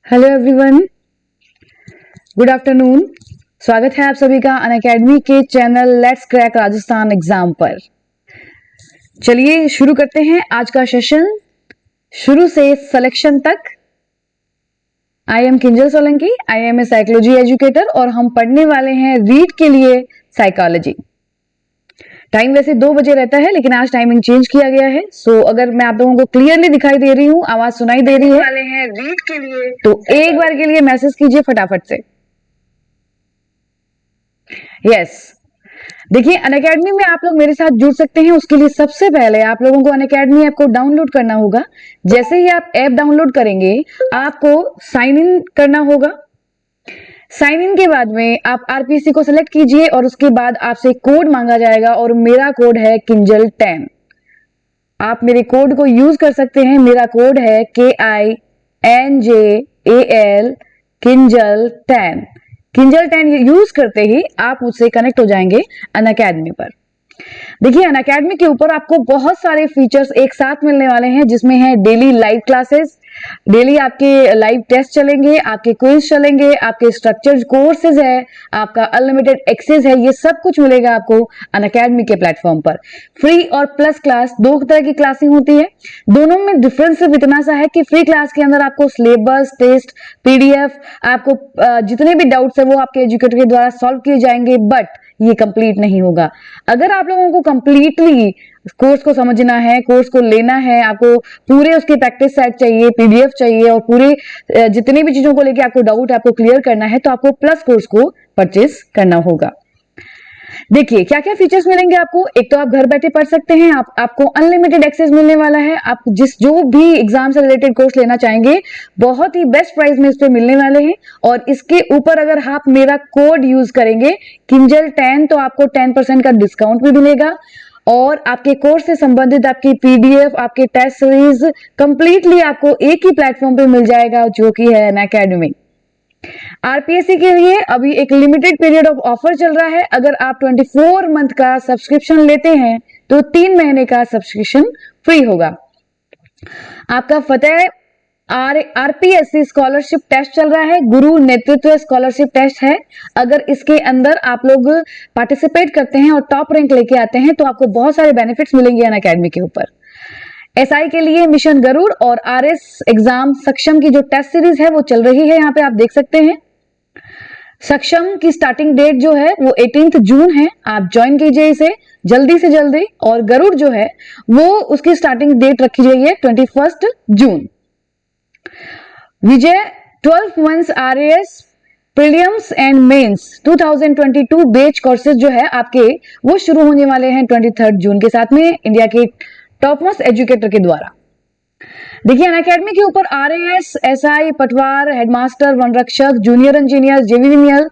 Hello everyone, good afternoon. स्वागत है आप सभी का अनअकैडमी के channel let's crack Rajasthan exam पर। चलिए शुरू करते हैं आज का सेशन, शुरू से सिलेक्शन तक। I am Kinjal Solanki, I am a psychology educator और हम पढ़ने वाले हैं रीड के लिए साइकोलॉजी। टाइम वैसे 2 बजे रहता है लेकिन आज टाइमिंग चेंज किया गया है। सो अगर मैं आप लोगों को क्लियरली दिखाई दे रही हूँ, आवाज सुनाई दे रही है वाले हैं रीड के लिए, तो एक बार के लिए मैसेज कीजिए फटाफट से। यस, देखिए अनअकैडमी में आप लोग मेरे साथ जुड़ सकते हैं। उसके लिए सबसे पहले आप लोगों को अनअकैडमी ऐप को डाउनलोड करना होगा। जैसे ही आप ऐप डाउनलोड करेंगे आपको साइन इन करना होगा। साइन इन के बाद में आप आरपीसी को सिलेक्ट कीजिए और उसके बाद आपसे कोड मांगा जाएगा और मेरा कोड है किंजल 10। आप मेरे कोड को यूज कर सकते हैं। मेरा कोड है KINJAL किंजल 10। किंजल 10 यूज करते ही आप मुझसे कनेक्ट हो जाएंगे अनअकैडमी पर। देखिए अनअकैडमी के ऊपर आपको बहुत सारे फीचर्स एक साथ मिलने वाले हैं, जिसमें है डेली लाइव क्लासेस, डेली आपके लाइव टेस्ट चलेंगे, आपके क्विज चलेंगे, आपके स्ट्रक्चर्ड कोर्सेज है, आपका अनलिमिटेड एक्सेस है। ये सब कुछ मिलेगा आपको अनअकैडमी के प्लेटफॉर्म पर। फ्री और प्लस क्लास, 2 तरह की क्लासें होती है। दोनों में डिफरेंस सिर्फ इतना सा है कि फ्री क्लास के अंदर आपको सिलेबस, टेस्ट, पीडीएफ, आपको जितने भी डाउट्स है वो आपके एजुकेटर के द्वारा सॉल्व किए जाएंगे, बट ये कंप्लीट नहीं होगा। अगर आप लोगों को कंप्लीटली कोर्स को समझना है, कोर्स को लेना है, आपको पूरे उसके प्रैक्टिस सेट चाहिए, पीडीएफ चाहिए और पूरे जितनी भी चीजों को लेके आपको डाउट है आपको क्लियर करना है, तो आपको प्लस कोर्स को परचेस करना होगा। देखिए क्या क्या फीचर्स मिलेंगे आपको। एक तो आप घर बैठे पढ़ सकते हैं, आपको अनलिमिटेड एक्सेस मिलने वाला है। आप जो भी एग्जाम से रिलेटेड कोर्स लेना चाहेंगे बहुत ही बेस्ट प्राइस में इस पे मिलने वाले हैं। और इसके ऊपर अगर आप मेरा कोड यूज करेंगे किंजल 10 तो आपको 10% का डिस्काउंट भी मिलेगा और आपके कोर्स से संबंधित आपकी पीडीएफ, आपके टेस्ट सीरीज कंप्लीटली आपको एक ही प्लेटफॉर्म पे मिल जाएगा, जो कि है अनअकैडमी। आरपीएससी के लिए अभी एक लिमिटेड पीरियड ऑफ ऑफर चल रहा है। अगर आप 24 मंथ का सब्सक्रिप्शन लेते हैं तो 3 महीने का सब्सक्रिप्शन फ्री होगा। आपका फतेह आरपीएससी स्कॉलरशिप टेस्ट चल रहा है, गुरु नेतृत्व स्कॉलरशिप टेस्ट है। अगर इसके अंदर आप लोग पार्टिसिपेट करते हैं और टॉप रैंक लेके आते हैं तो आपको बहुत सारे बेनिफिट्स मिलेंगे अनअकैडमी के ऊपर। एसआई के लिए मिशन गरुड़ और आरएस एग्जाम सक्षम की जो टेस्ट सीरीज है वो चल रही है, यहाँ पे आप देख सकते हैं। सक्षम की स्टार्टिंग डेट जो है वो 18 जून है। आप ज्वाइन कीजिए इसे जल्दी से जल्दी। और गरुड़ जो है वो उसकी स्टार्टिंग डेट रखी गई है 21 June. Vijay 12 months RAS prelims and mains 2022 batch courses जो है आपके वो शुरू होने वाले हैं 23 जून के साथ में इंडिया के टॉप मोस्ट एजुकेटर के द्वारा। देखिए अनअकैडमी के ऊपर आरएएस, एसआई, पटवार, हेडमास्टर, वनरक्षक, जूनियर इंजीनियर, जेवीनियल,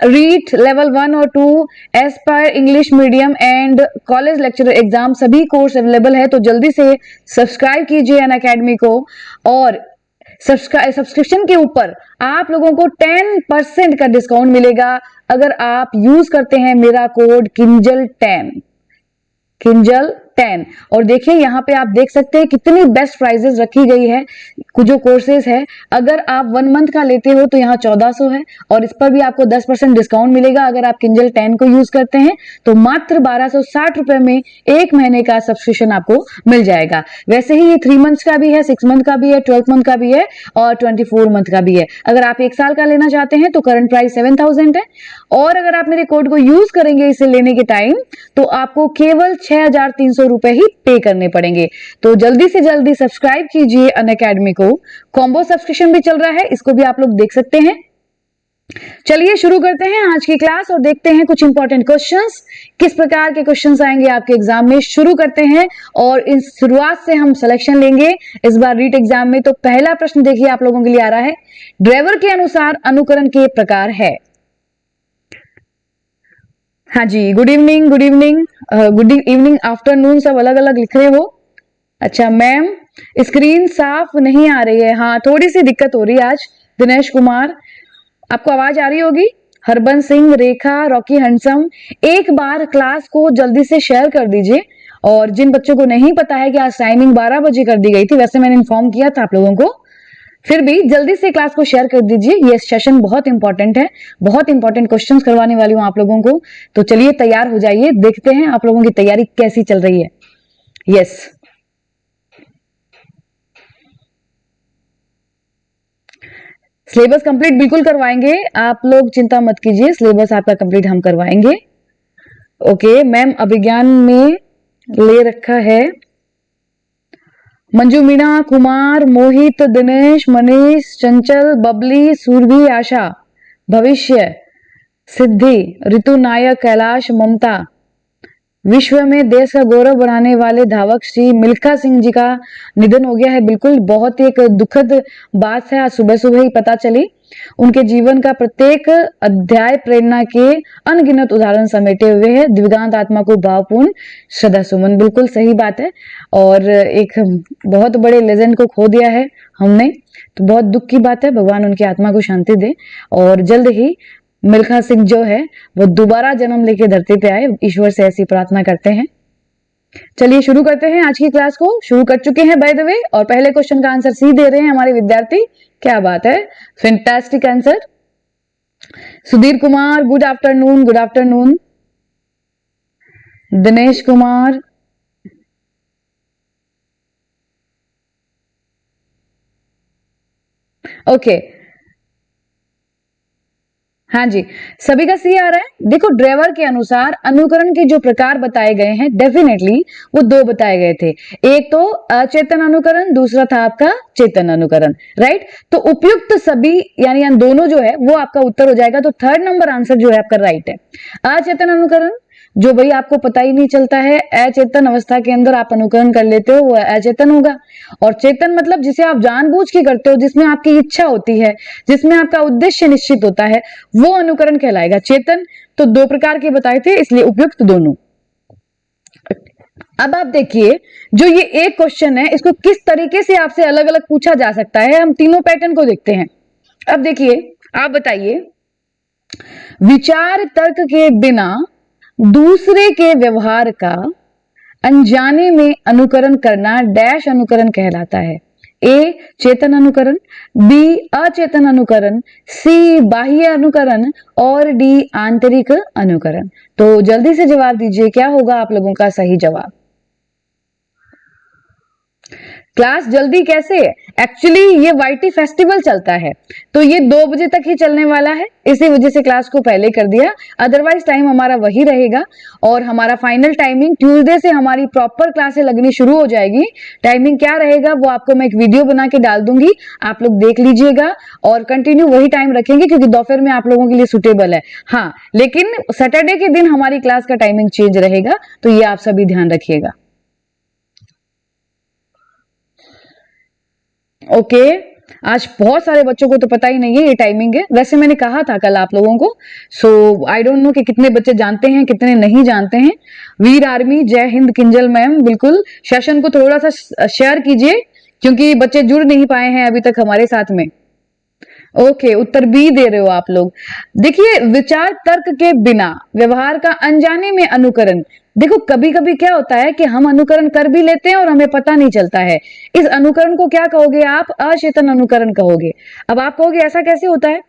रीट लेवल 1 और 2, Aspire English medium and college lecturer exam सभी कोर्स अवेलेबल है। तो जल्दी से सब्सक्राइब कीजिए अनअकैडमी को और सब्सक्रिप्शन के ऊपर आप लोगों को 10% का डिस्काउंट मिलेगा अगर आप यूज करते हैं मेरा कोड किंजल 10। किंजल 10। और देखिए यहाँ पे आप देख सकते हैं कितनी बेस्ट प्राइजेस रखी गई है। जो कोर्सेज है अगर आप 1 मंथ का लेते हो तो यहाँ 1400 है और इस पर भी आपको 10% डिस्काउंट मिलेगा। अगर आप किंजल 10 को यूज करते हैं तो मात्र 1260 रुपए में 1 महीने का सब्सक्रिप्शन आपको मिल जाएगा। वैसे ही ये 3 मंथ का भी है, 6 मंथ का भी है, 12 मंथ का भी है और 24 मंथ का भी है। अगर आप 1 साल का लेना चाहते हैं तो करंट प्राइस 7000 है और अगर आप मेरे कोड को यूज करेंगे इसे लेने के टाइम तो आपको केवल 6300 रुपए ही पे करने पड़ेंगे। तो जल्दी से जल्दी सब्सक्राइब कीजिए अनअकैडमी को। कॉम्बो सब्सक्रिप्शन भी चल रहा है, इसको भी आप लोग देख सकते हैं। चलिए शुरू करते हैं आज की क्लास और देखते हैं कुछ इंपॉर्टेंट क्वेश्चंस, किस प्रकार के क्वेश्चंस आएंगे आपके एग्जाम में। शुरू करते हैं और इस शुरुआत से हम सिलेक्शन लेंगे इस बार रीट एग्जाम में। तो पहला प्रश्न देखिए आप लोगों के लिए आ रहा है, ड्राइवर के अनुसार अनुकरण के प्रकार है। हाँ जी, good evening, good evening, good evening, afternoon, सब अलग अलग लिख रहे हो। अच्छा मैम, स्क्रीन साफ नहीं आ रही है। हाँ थोड़ी सी दिक्कत हो रही है आज। दिनेश कुमार, आपको आवाज आ रही होगी। हरबंस सिंह, रेखा, रॉकी हंसम, एक बार क्लास को जल्दी से शेयर कर दीजिए। और जिन बच्चों को नहीं पता है कि आज टाइमिंग 12 बजे कर दी गई थी, वैसे मैंने इन्फॉर्म किया था आप लोगों को, फिर भी जल्दी से क्लास को शेयर कर दीजिए, ये सेशन बहुत इंपॉर्टेंट है, बहुत इंपॉर्टेंट क्वेश्चंस करवाने वाली हूं आप लोगों को। तो चलिए तैयार हो जाइए, देखते हैं आप लोगों की तैयारी कैसी चल रही है। यस, सिलेबस कंप्लीट बिल्कुल करवाएंगे, आप लोग चिंता मत कीजिए, सिलेबस आपका कंप्लीट हम करवाएंगे। ओके मैम, अभिज्ञान में ले रखा है मंजू, मीना, कुमार, मोहित, दिनेश, मनीष, चंचल, बबली, सूरभि, आशा, भविष्य, सिद्धि, ऋतु, नायक, कैलाश, ममता। विश्व में देश का गौरव बढ़ाने वाले धावक श्री मिल्खा सिंह जी का निधन हो गया है। बिल्कुल, बहुत ही एक दुखद बात है, आज सुबह सुबह ही पता चली। उनके जीवन का प्रत्येक अध्याय प्रेरणा के अनगिनत उदाहरण समेटे हुए है। दिव्यांग आत्मा को भावपूर्ण श्रद्धा सुमन। बिल्कुल सही बात है, और एक बहुत बड़े लेजेंड को खो दिया है हमने, तो बहुत दुख की बात है। भगवान उनकी आत्मा को शांति दे, और जल्द ही मिल्खा सिंह जो है वो दोबारा जन्म लेके धरती पे आए, ईश्वर से ऐसी प्रार्थना करते हैं। चलिए शुरू करते हैं आज की क्लास को। शुरू कर चुके हैं बाय द वे, और पहले क्वेश्चन का आंसर सी दे रहे हैं हमारे विद्यार्थी। क्या बात है, fantastic answer. Sudhir Kumar, good afternoon, good afternoon. Dinesh Kumar, okay, हाँ जी, सभी का सी आ रहा है। देखो, ड्राइवर के अनुसार अनुकरण के जो प्रकार बताए गए हैं, डेफिनेटली वो दो बताए गए थे। एक तो अचेतन अनुकरण, दूसरा था आपका चेतन अनुकरण, राइट। तो उपयुक्त सभी यानी दोनों जो है वो आपका उत्तर हो जाएगा। तो थर्ड नंबर आंसर जो है आपका राइट है। अचेतन अनुकरण जो भाई आपको पता ही नहीं चलता है, अचेतन अवस्था के अंदर आप अनुकरण कर लेते हो, वो अचेतन होगा। और चेतन मतलब जिसे आप जानबूझ के करते हो, जिसमें आपकी इच्छा होती है, जिसमें आपका उद्देश्य निश्चित होता है, वो अनुकरण कहलाएगा चेतन। तो दो प्रकार के बताए थे, इसलिए उपयुक्त दोनों। अब आप देखिए, जो ये एक क्वेश्चन है, इसको किस तरीके से आपसे अलग अलग पूछा जा सकता है। हम तीनों पैटर्न को देखते हैं। अब देखिए, आप बताइए, विचार तर्क के बिना दूसरे के व्यवहार का अनजाने में अनुकरण करना डैश अनुकरण कहलाता है। ए चेतन अनुकरण, बी अचेतन अनुकरण, सी बाह्य अनुकरण, और डी आंतरिक अनुकरण। तो जल्दी से जवाब दीजिए, क्या होगा आप लोगों का सही जवाब। क्लास जल्दी कैसे? एक्चुअली ये वाईटी फेस्टिवल चलता है, तो ये 2 बजे तक ही चलने वाला है, इसी वजह से क्लास को पहले कर दिया। अदरवाइज टाइम हमारा वही रहेगा, और हमारा फाइनल टाइमिंग ट्यूसडे से हमारी प्रॉपर क्लासें लगनी शुरू हो जाएगी। टाइमिंग क्या रहेगा वो आपको मैं एक वीडियो बना के डाल दूंगी, आप लोग देख लीजिएगा, और कंटिन्यू वही टाइम रखेंगे, क्योंकि दोपहर में आप लोगों के लिए सुटेबल है। हाँ, लेकिन सैटरडे के दिन हमारी क्लास का टाइमिंग चेंज रहेगा, तो ये आप सभी ध्यान रखिएगा। ओके, आज बहुत सारे बच्चों को तो पता ही नहीं है ये टाइमिंग है। वैसे मैंने कहा था कल आप लोगों को, सो आई डोंट नो कि कितने बच्चे जानते हैं, कितने नहीं जानते हैं। वीर आर्मी, जय हिंद किंजल मैम, बिल्कुल सेशन को थोड़ा सा शेयर कीजिए, क्योंकि बच्चे जुड़ नहीं पाए हैं अभी तक हमारे साथ में। ओके, उत्तर बी दे रहे हो आप लोग। देखिए, विचार तर्क के बिना व्यवहार का अनजाने में अनुकरण। देखो, कभी कभी क्या होता है कि हम अनुकरण कर भी लेते हैं और हमें पता नहीं चलता है। इस अनुकरण को क्या कहोगे आप? अचेतन अनुकरण कहोगे। अब आप कहोगे ऐसा कैसे होता है?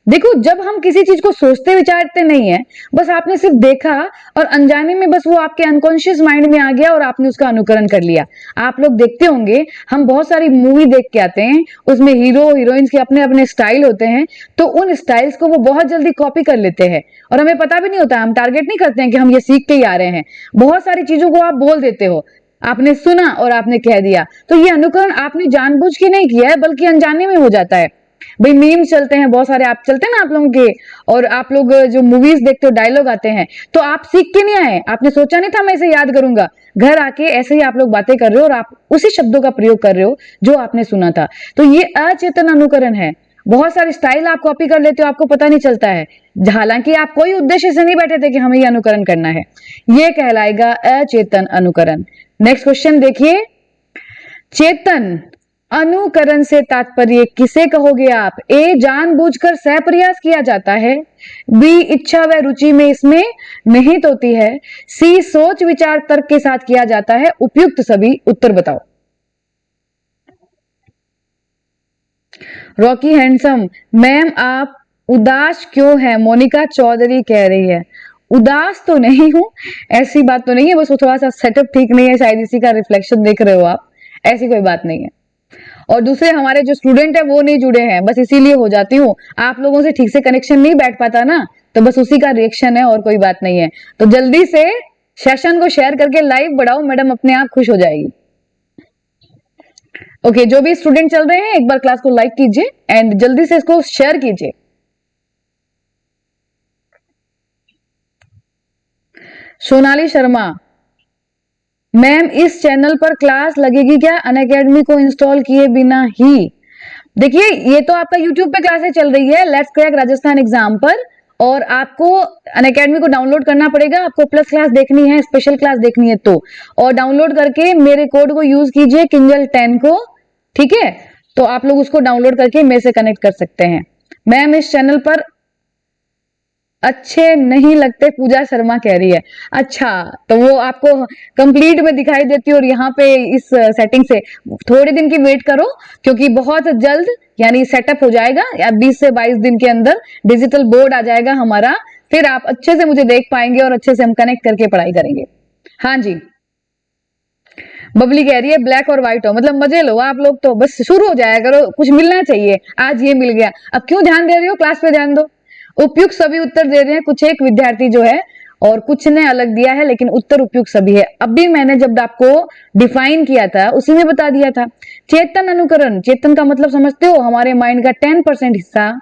देखो, जब हम किसी चीज को सोचते विचारते नहीं है, बस आपने सिर्फ देखा और अनजाने में बस वो आपके अनकॉन्शियस माइंड में आ गया और आपने उसका अनुकरण कर लिया। आप लोग देखते होंगे, हम बहुत सारी मूवी देख के आते हैं, उसमें हीरो हीरोइंस के अपने अपने स्टाइल होते हैं, तो उन स्टाइल्स को वो बहुत जल्दी कॉपी कर लेते हैं और हमें पता भी नहीं होता। हम टारगेट नहीं करते हैं कि हम ये सीख के ही आ रहे हैं। बहुत सारी चीजों को आप बोल देते हो, आपने सुना और आपने कह दिया, तो ये अनुकरण आपने जानबूझ के नहीं किया है, बल्कि अनजाने में हो जाता है। भाई मीम्स चलते हैं बहुत सारे, आप चलते हैं ना आप लोगों के, और आप लोग जो मूवीज देखते हो, डायलॉग आते हैं, तो आप सीख के नहीं आए, आपने सोचा नहीं था मैं इसे याद करूंगा। घर आके ऐसे ही आप लोग बातें कर रहे हो और आप उसी शब्दों का प्रयोग कर रहे हो जो आपने सुना था। तो ये अचेतन अनुकरण है। बहुत सारे स्टाइल आप कॉपी कर लेते हो, आपको पता नहीं चलता है, हालांकि आप कोई उद्देश्य से नहीं बैठे थे कि हमें ये अनुकरण करना है। ये कहलाएगा अचेतन अनुकरण। नेक्स्ट क्वेश्चन देखिए, चेतन अनुकरण से तात्पर्य किसे कहोगे आप? ए जानबूझकर सप्रयास किया जाता है, बी इच्छा व रुचि में इसमें निहित होती है, सी सोच विचार तर्क के साथ किया जाता है। उपयुक्त सभी उत्तर बताओ। रॉकी हैंडसम, मैम आप उदास क्यों है? मोनिका चौधरी कह रही है। उदास तो नहीं हूं, ऐसी बात तो नहीं है, बस वो थोड़ा सा सेटअप ठीक नहीं है, शायद इसी का रिफ्लेक्शन देख रहे हो आप, ऐसी कोई बात नहीं है। और दूसरे हमारे जो स्टूडेंट है वो नहीं जुड़े हैं, बस इसीलिए हो जाती हूँ, आप लोगों से ठीक से कनेक्शन नहीं बैठ पाता ना, तो बस उसी का रिएक्शन है और कोई बात नहीं है। तो जल्दी से सेशन को शेयर करके लाइव बढ़ाओ, मैडम अपने आप खुश हो जाएगी। ओके, जो भी स्टूडेंट चल रहे हैं एक बार क्लास को लाइक कीजिए एंड जल्दी से इसको शेयर कीजिए। सोनाली शर्मा, मैम इस चैनल पर क्लास लगेगी क्या अनअकैडमी को इंस्टॉल किए बिना ही? देखिए, ये तो आपका यूट्यूब पे क्लासेस चल रही है लेट्स क्रैक राजस्थान एग्जाम पर, और आपको अनअकैडमी को डाउनलोड करना पड़ेगा, आपको प्लस क्लास देखनी है, स्पेशल क्लास देखनी है तो, और डाउनलोड करके मेरे कोड को यूज कीजिए किंजल 10 को, ठीक है? तो आप लोग उसको डाउनलोड करके मेरे से कनेक्ट कर सकते हैं। मैम इस चैनल पर अच्छे नहीं लगते, पूजा शर्मा कह रही है। अच्छा, तो वो आपको कंप्लीट में दिखाई देती है, और यहाँ पे इस सेटिंग से थोड़े दिन की वेट करो, क्योंकि बहुत जल्द यानी सेटअप हो जाएगा, या 20 से 22 दिन के अंदर डिजिटल बोर्ड आ जाएगा हमारा, फिर आप अच्छे से मुझे देख पाएंगे और अच्छे से हम कनेक्ट करके पढ़ाई करेंगे। हाँ जी, बबली कह रही है ब्लैक और व्हाइट हो, मतलब मजे लो आप लोग, तो बस शुरू हो जाया करो, कुछ मिलना चाहिए, आज ये मिल गया, अब क्यों ध्यान दे रही हो, क्लास पे ध्यान दो। उपयुक्त सभी उत्तर दे रहे हैं, कुछ एक विद्यार्थी जो है और कुछ ने अलग दिया है, लेकिन उत्तर उपयुक्त सभी है। अभी मैंने जब आपको डिफाइन किया था उसी में बता दिया था। चेतन अनुकरण, चेतन का मतलब समझते हो, हमारे माइंड का 10% हिस्सा,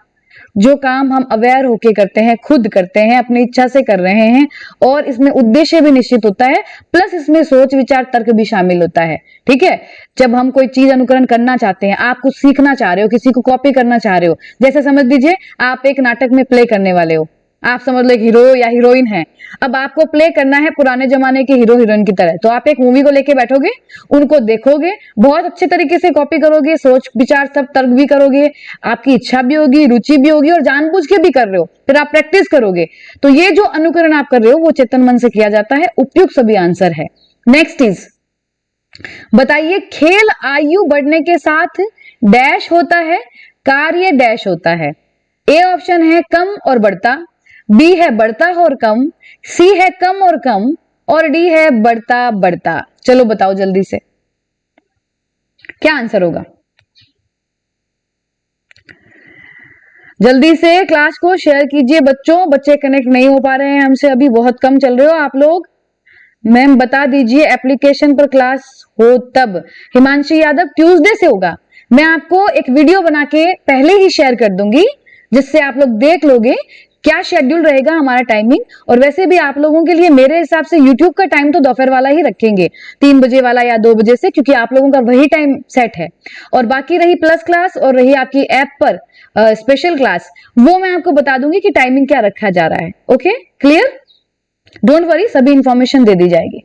जो काम हम अवेयर होके करते हैं, खुद करते हैं, अपनी इच्छा से कर रहे हैं, और इसमें उद्देश्य भी निश्चित होता है, प्लस इसमें सोच विचार तर्क भी शामिल होता है। ठीक है, जब हम कोई चीज अनुकरण करना चाहते हैं, आप कुछ सीखना चाह रहे हो, किसी को कॉपी करना चाह रहे हो, जैसे समझ लीजिए आप एक नाटक में प्ले करने वाले हो, आप समझ लो एक हीरो या हीरोइन है, अब आपको प्ले करना है पुराने जमाने के हीरो हीरोइन की तरह, तो आप एक मूवी को लेके बैठोगे, उनको देखोगे, बहुत अच्छे तरीके से कॉपी करोगे, सोच विचार सब तर्क भी करोगे, आपकी इच्छा भी होगी, रुचि भी होगी, और जानबूझ के भी कर रहे हो, फिर आप प्रैक्टिस करोगे, तो ये जो अनुकरण आप कर रहे हो वो चेतन मन से किया जाता है। उपयुक्त सभी आंसर है। नेक्स्ट इज, बताइए खेल आयु बढ़ने के साथ डैश होता है, कार्य डैश होता है। ए ऑप्शन है कम और बढ़ता, बी है बढ़ता और कम, सी है कम और कम, और डी है बढ़ता बढ़ता। चलो बताओ जल्दी से क्या आंसर होगा, जल्दी से क्लास को शेयर कीजिए बच्चों, बच्चे कनेक्ट नहीं हो पा रहे हैं हमसे, अभी बहुत कम चल रहे हो आप लोग। मैम बता दीजिए एप्लीकेशन पर क्लास हो तब। हिमांशी यादव, ट्यूसडे से होगा, मैं आपको एक वीडियो बना के पहले ही शेयर कर दूंगी, जिससे आप लोग देख लोगे क्या शेड्यूल रहेगा हमारा टाइमिंग। और वैसे भी आप लोगों के लिए मेरे हिसाब से यूट्यूब का टाइम तो दोपहर वाला ही रखेंगे, 3 बजे वाला या 2 बजे से, क्योंकि आप लोगों का वही टाइम सेट है। और बाकी रही प्लस क्लास और रही आपकी ऐप पर स्पेशल क्लास, वो मैं आपको बता दूंगी कि टाइमिंग क्या रखा जा रहा है। ओके, क्लियर, डोंट वरी, सभी इंफॉर्मेशन दे दी जाएगी।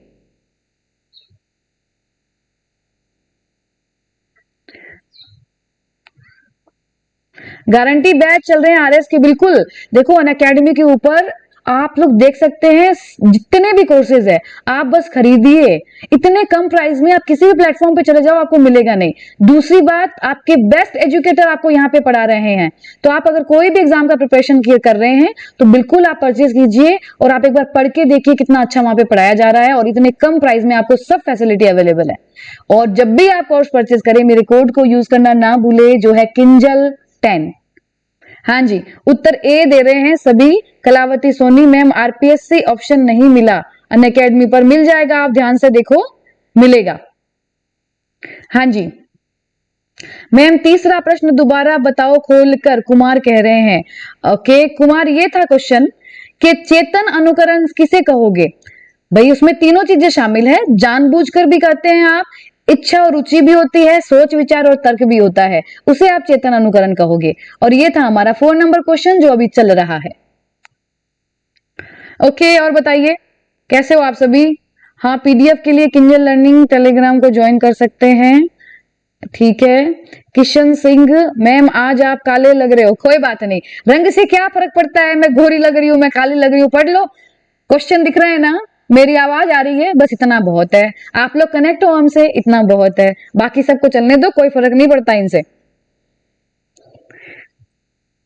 गारंटी बैच चल रहे हैं आरएस के, बिल्कुल। देखो अनअकैडमी के ऊपर आप लोग देख सकते हैं जितने भी कोर्सेज है, आप बस खरीदिए, इतने कम प्राइस में आप किसी भी प्लेटफॉर्म पे चले जाओ आपको मिलेगा नहीं। दूसरी बात, आपके बेस्ट एजुकेटर आपको यहाँ पे पढ़ा रहे हैं, तो आप अगर कोई भी एग्जाम का प्रिपरेशन कर रहे हैं तो बिल्कुल आप परचेज कीजिए, और आप एक बार पढ़ के देखिए कितना अच्छा वहां पे पढ़ाया जा रहा है, और इतने कम प्राइस में आपको सब फैसिलिटी अवेलेबल है। और जब भी आप कोर्स परचेज करें मेरे कोड को यूज करना ना भूले, जो है किंजल 10। हाँ जी, उत्तर ए दे रहे हैं सभी। Kalavati Soni, ma'am RPSC option नहीं मिला अनअकैडमी पर, मिल जाएगा, आप ध्यान से देखो, मिलेगा। हाँ जी मैम, तीसरा प्रश्न दोबारा बताओ खोलकर, कुमार कह रहे हैं। ओके कुमार, ये था क्वेश्चन कि चेतन अनुकरण किसे कहोगे। भाई उसमें तीनों चीजें शामिल है, जानबूझकर भी करते हैं आप, इच्छा और रुचि भी होती है, सोच विचार और तर्क भी होता है, उसे आप चेतन अनुकरण कहोगे। और ये था हमारा 4 नंबर क्वेश्चन जो अभी चल रहा है। ओके, और बताइए कैसे हो आप सभी। हाँ, पीडीएफ के लिए किंजल लर्निंग टेलीग्राम को ज्वाइन कर सकते हैं, ठीक है। किशन सिंह, मैम आज आप काले लग रहे हो, कोई बात नहीं, रंग से क्या फर्क पड़ता है, मैं गोरी लग रही हूँ, मैं काली लग रही हूँ, पढ़ लो, क्वेश्चन दिख रहे हैं ना, मेरी आवाज आ रही है, बस इतना बहुत है, आप लोग कनेक्ट हो हमसे, इतना बहुत है, बाकी सबको चलने दो, कोई फर्क नहीं पड़ता इनसे।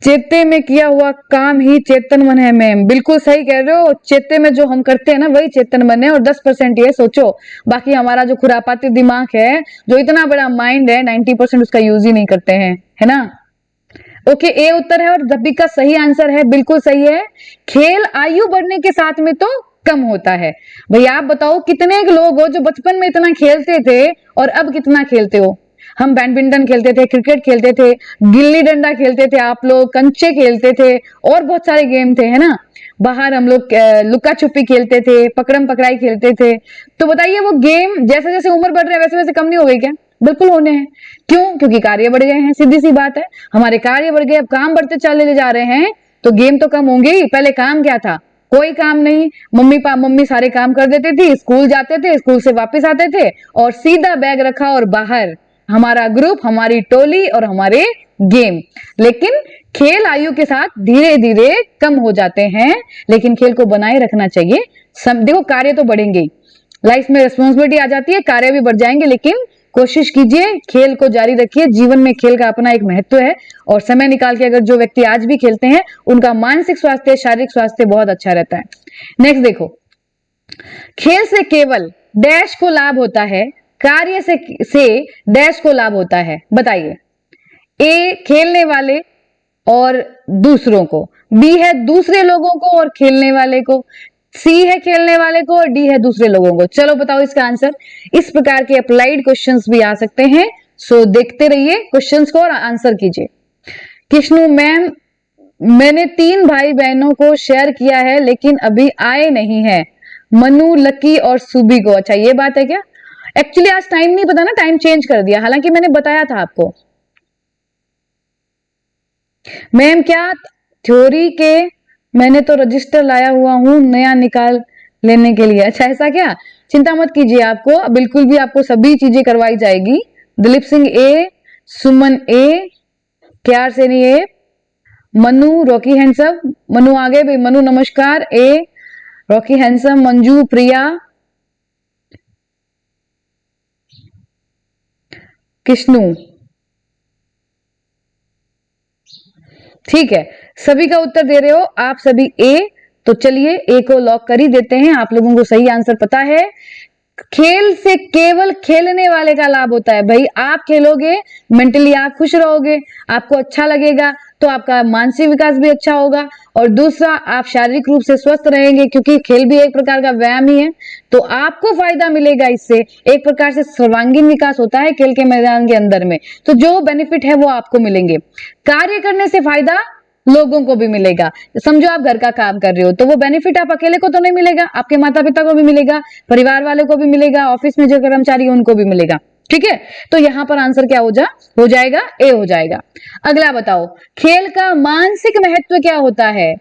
चेते में किया हुआ काम ही चेतन मन है मैम, बिल्कुल सही कह रहे हो। चेते में जो हम करते हैं ना वही चेतन मन है, और 10% ये सोचो, बाकी हमारा जो खुरापाती दिमाग है, जो इतना बड़ा माइंड है, 90% उसका यूज ही नहीं करते हैं, है ना। ओके, ए उत्तर है और दब्बी का सही आंसर है, बिल्कुल सही है। खेल आयु बढ़ने के साथ में तो कम होता है। भैया आप बताओ कितने लोग हो जो बचपन में इतना खेलते थे और अब कितना खेलते हो। हम बैडमिंटन खेलते थे, क्रिकेट खेलते थे, गिल्ली डंडा खेलते थे, आप लोग कंचे खेलते थे, और बहुत सारे गेम थे, है ना। बाहर हम लोग लुका छुपी खेलते थे, पकड़म पकड़ाई खेलते थे। तो बताइए वो गेम जैसे जैसे उम्र बढ़ रही है वैसे वैसे कम नहीं हो गई क्या? बिल्कुल होने हैं। क्यों? क्योंकि कार्य बढ़ गए हैं, सीधी सी बात है। हमारे कार्य बढ़ गए, अब काम बढ़ते चले जा रहे हैं, तो गेम तो कम होंगे ही। पहले काम क्या था? कोई काम नहीं, मम्मी सारे काम कर देती थी, स्कूल जाते थे, स्कूल से वापस आते थे और सीधा बैग रखा और बाहर हमारा ग्रुप, हमारी टोली और हमारे गेम। लेकिन खेल आयु के साथ धीरे धीरे कम हो जाते हैं, लेकिन खेल को बनाए रखना चाहिए। देखो कार्य तो बढ़ेंगे, लाइफ में रिस्पॉन्सिबिलिटी आ जाती है, कार्य भी बढ़ जाएंगे, लेकिन कोशिश कीजिए, खेल को जारी रखिए। जीवन में खेल का अपना एक महत्व है, और समय निकाल के अगर जो व्यक्ति आज भी खेलते हैं उनका मानसिक स्वास्थ्य, शारीरिक स्वास्थ्य बहुत अच्छा रहता है। नेक्स्ट देखो, खेल से केवल डैश को लाभ होता है, कार्य से डैश को लाभ होता है, बताइए। ए खेलने वाले और दूसरों को, बी है दूसरे लोगों को और खेलने वाले को, सी है खेलने वाले को और डी है दूसरे लोगों को। चलो बताओ इसका आंसर। इस प्रकार के अप्लाइड क्वेश्चंस भी आ सकते हैं, सो देखते रहिए क्वेश्चंस को और आंसर कीजिए। कृष्णु मैम, मैंने 3 भाई बहनों को शेयर किया है लेकिन अभी आए नहीं है, मनु, लकी और सुबी को। अच्छा ये बात है क्या? एक्चुअली आज टाइम नहीं पता ना, टाइम चेंज कर दिया, हालांकि मैंने बताया था आपको। मैम क्या थ्योरी के मैंने तो रजिस्टर लाया हुआ हूं नया निकाल लेने के लिए। अच्छा ऐसा क्या? चिंता मत कीजिए, आपको बिल्कुल भी आपको सभी चीजें करवाई जाएगी। दिलीप सिंह ए, सुमन ए, क्यार सेनी ए, मनु, रॉकी हैंडसम, मनु आगे भाई, मनु नमस्कार ए, रॉकी हैंडसम, मंजू, प्रिया, कृष्णु, ठीक है, सभी का उत्तर दे रहे हो आप सभी ए। तो चलिए ए को लॉक कर ही देते हैं, आप लोगों को सही आंसर पता है। खेल से केवल खेलने वाले का लाभ होता है। भाई आप खेलोगे, मेंटली आप खुश रहोगे, आपको अच्छा लगेगा, तो आपका मानसिक विकास भी अच्छा होगा, और दूसरा आप शारीरिक रूप से स्वस्थ रहेंगे, क्योंकि खेल भी एक प्रकार का व्यायाम ही है, तो आपको फायदा मिलेगा इससे। एक प्रकार से सर्वांगीण विकास होता है खेल के मैदान के अंदर में, तो जो बेनिफिट है वो आपको मिलेंगे। कार्य करने से फायदा लोगों को भी मिलेगा। समझो आप घर का काम कर रहे हो, तो वो बेनिफिट आप अकेले को तो नहीं मिलेगा, आपके माता पिता को भी मिलेगा, परिवार वालों को भी मिलेगा, ऑफिस में जो कर्मचारी है उनको भी मिलेगा। ठीक है, तो यहां पर आंसर क्या हो जाएगा? ए हो जाएगा। अगला बताओ, खेल का मानसिक महत्व क्या होता है?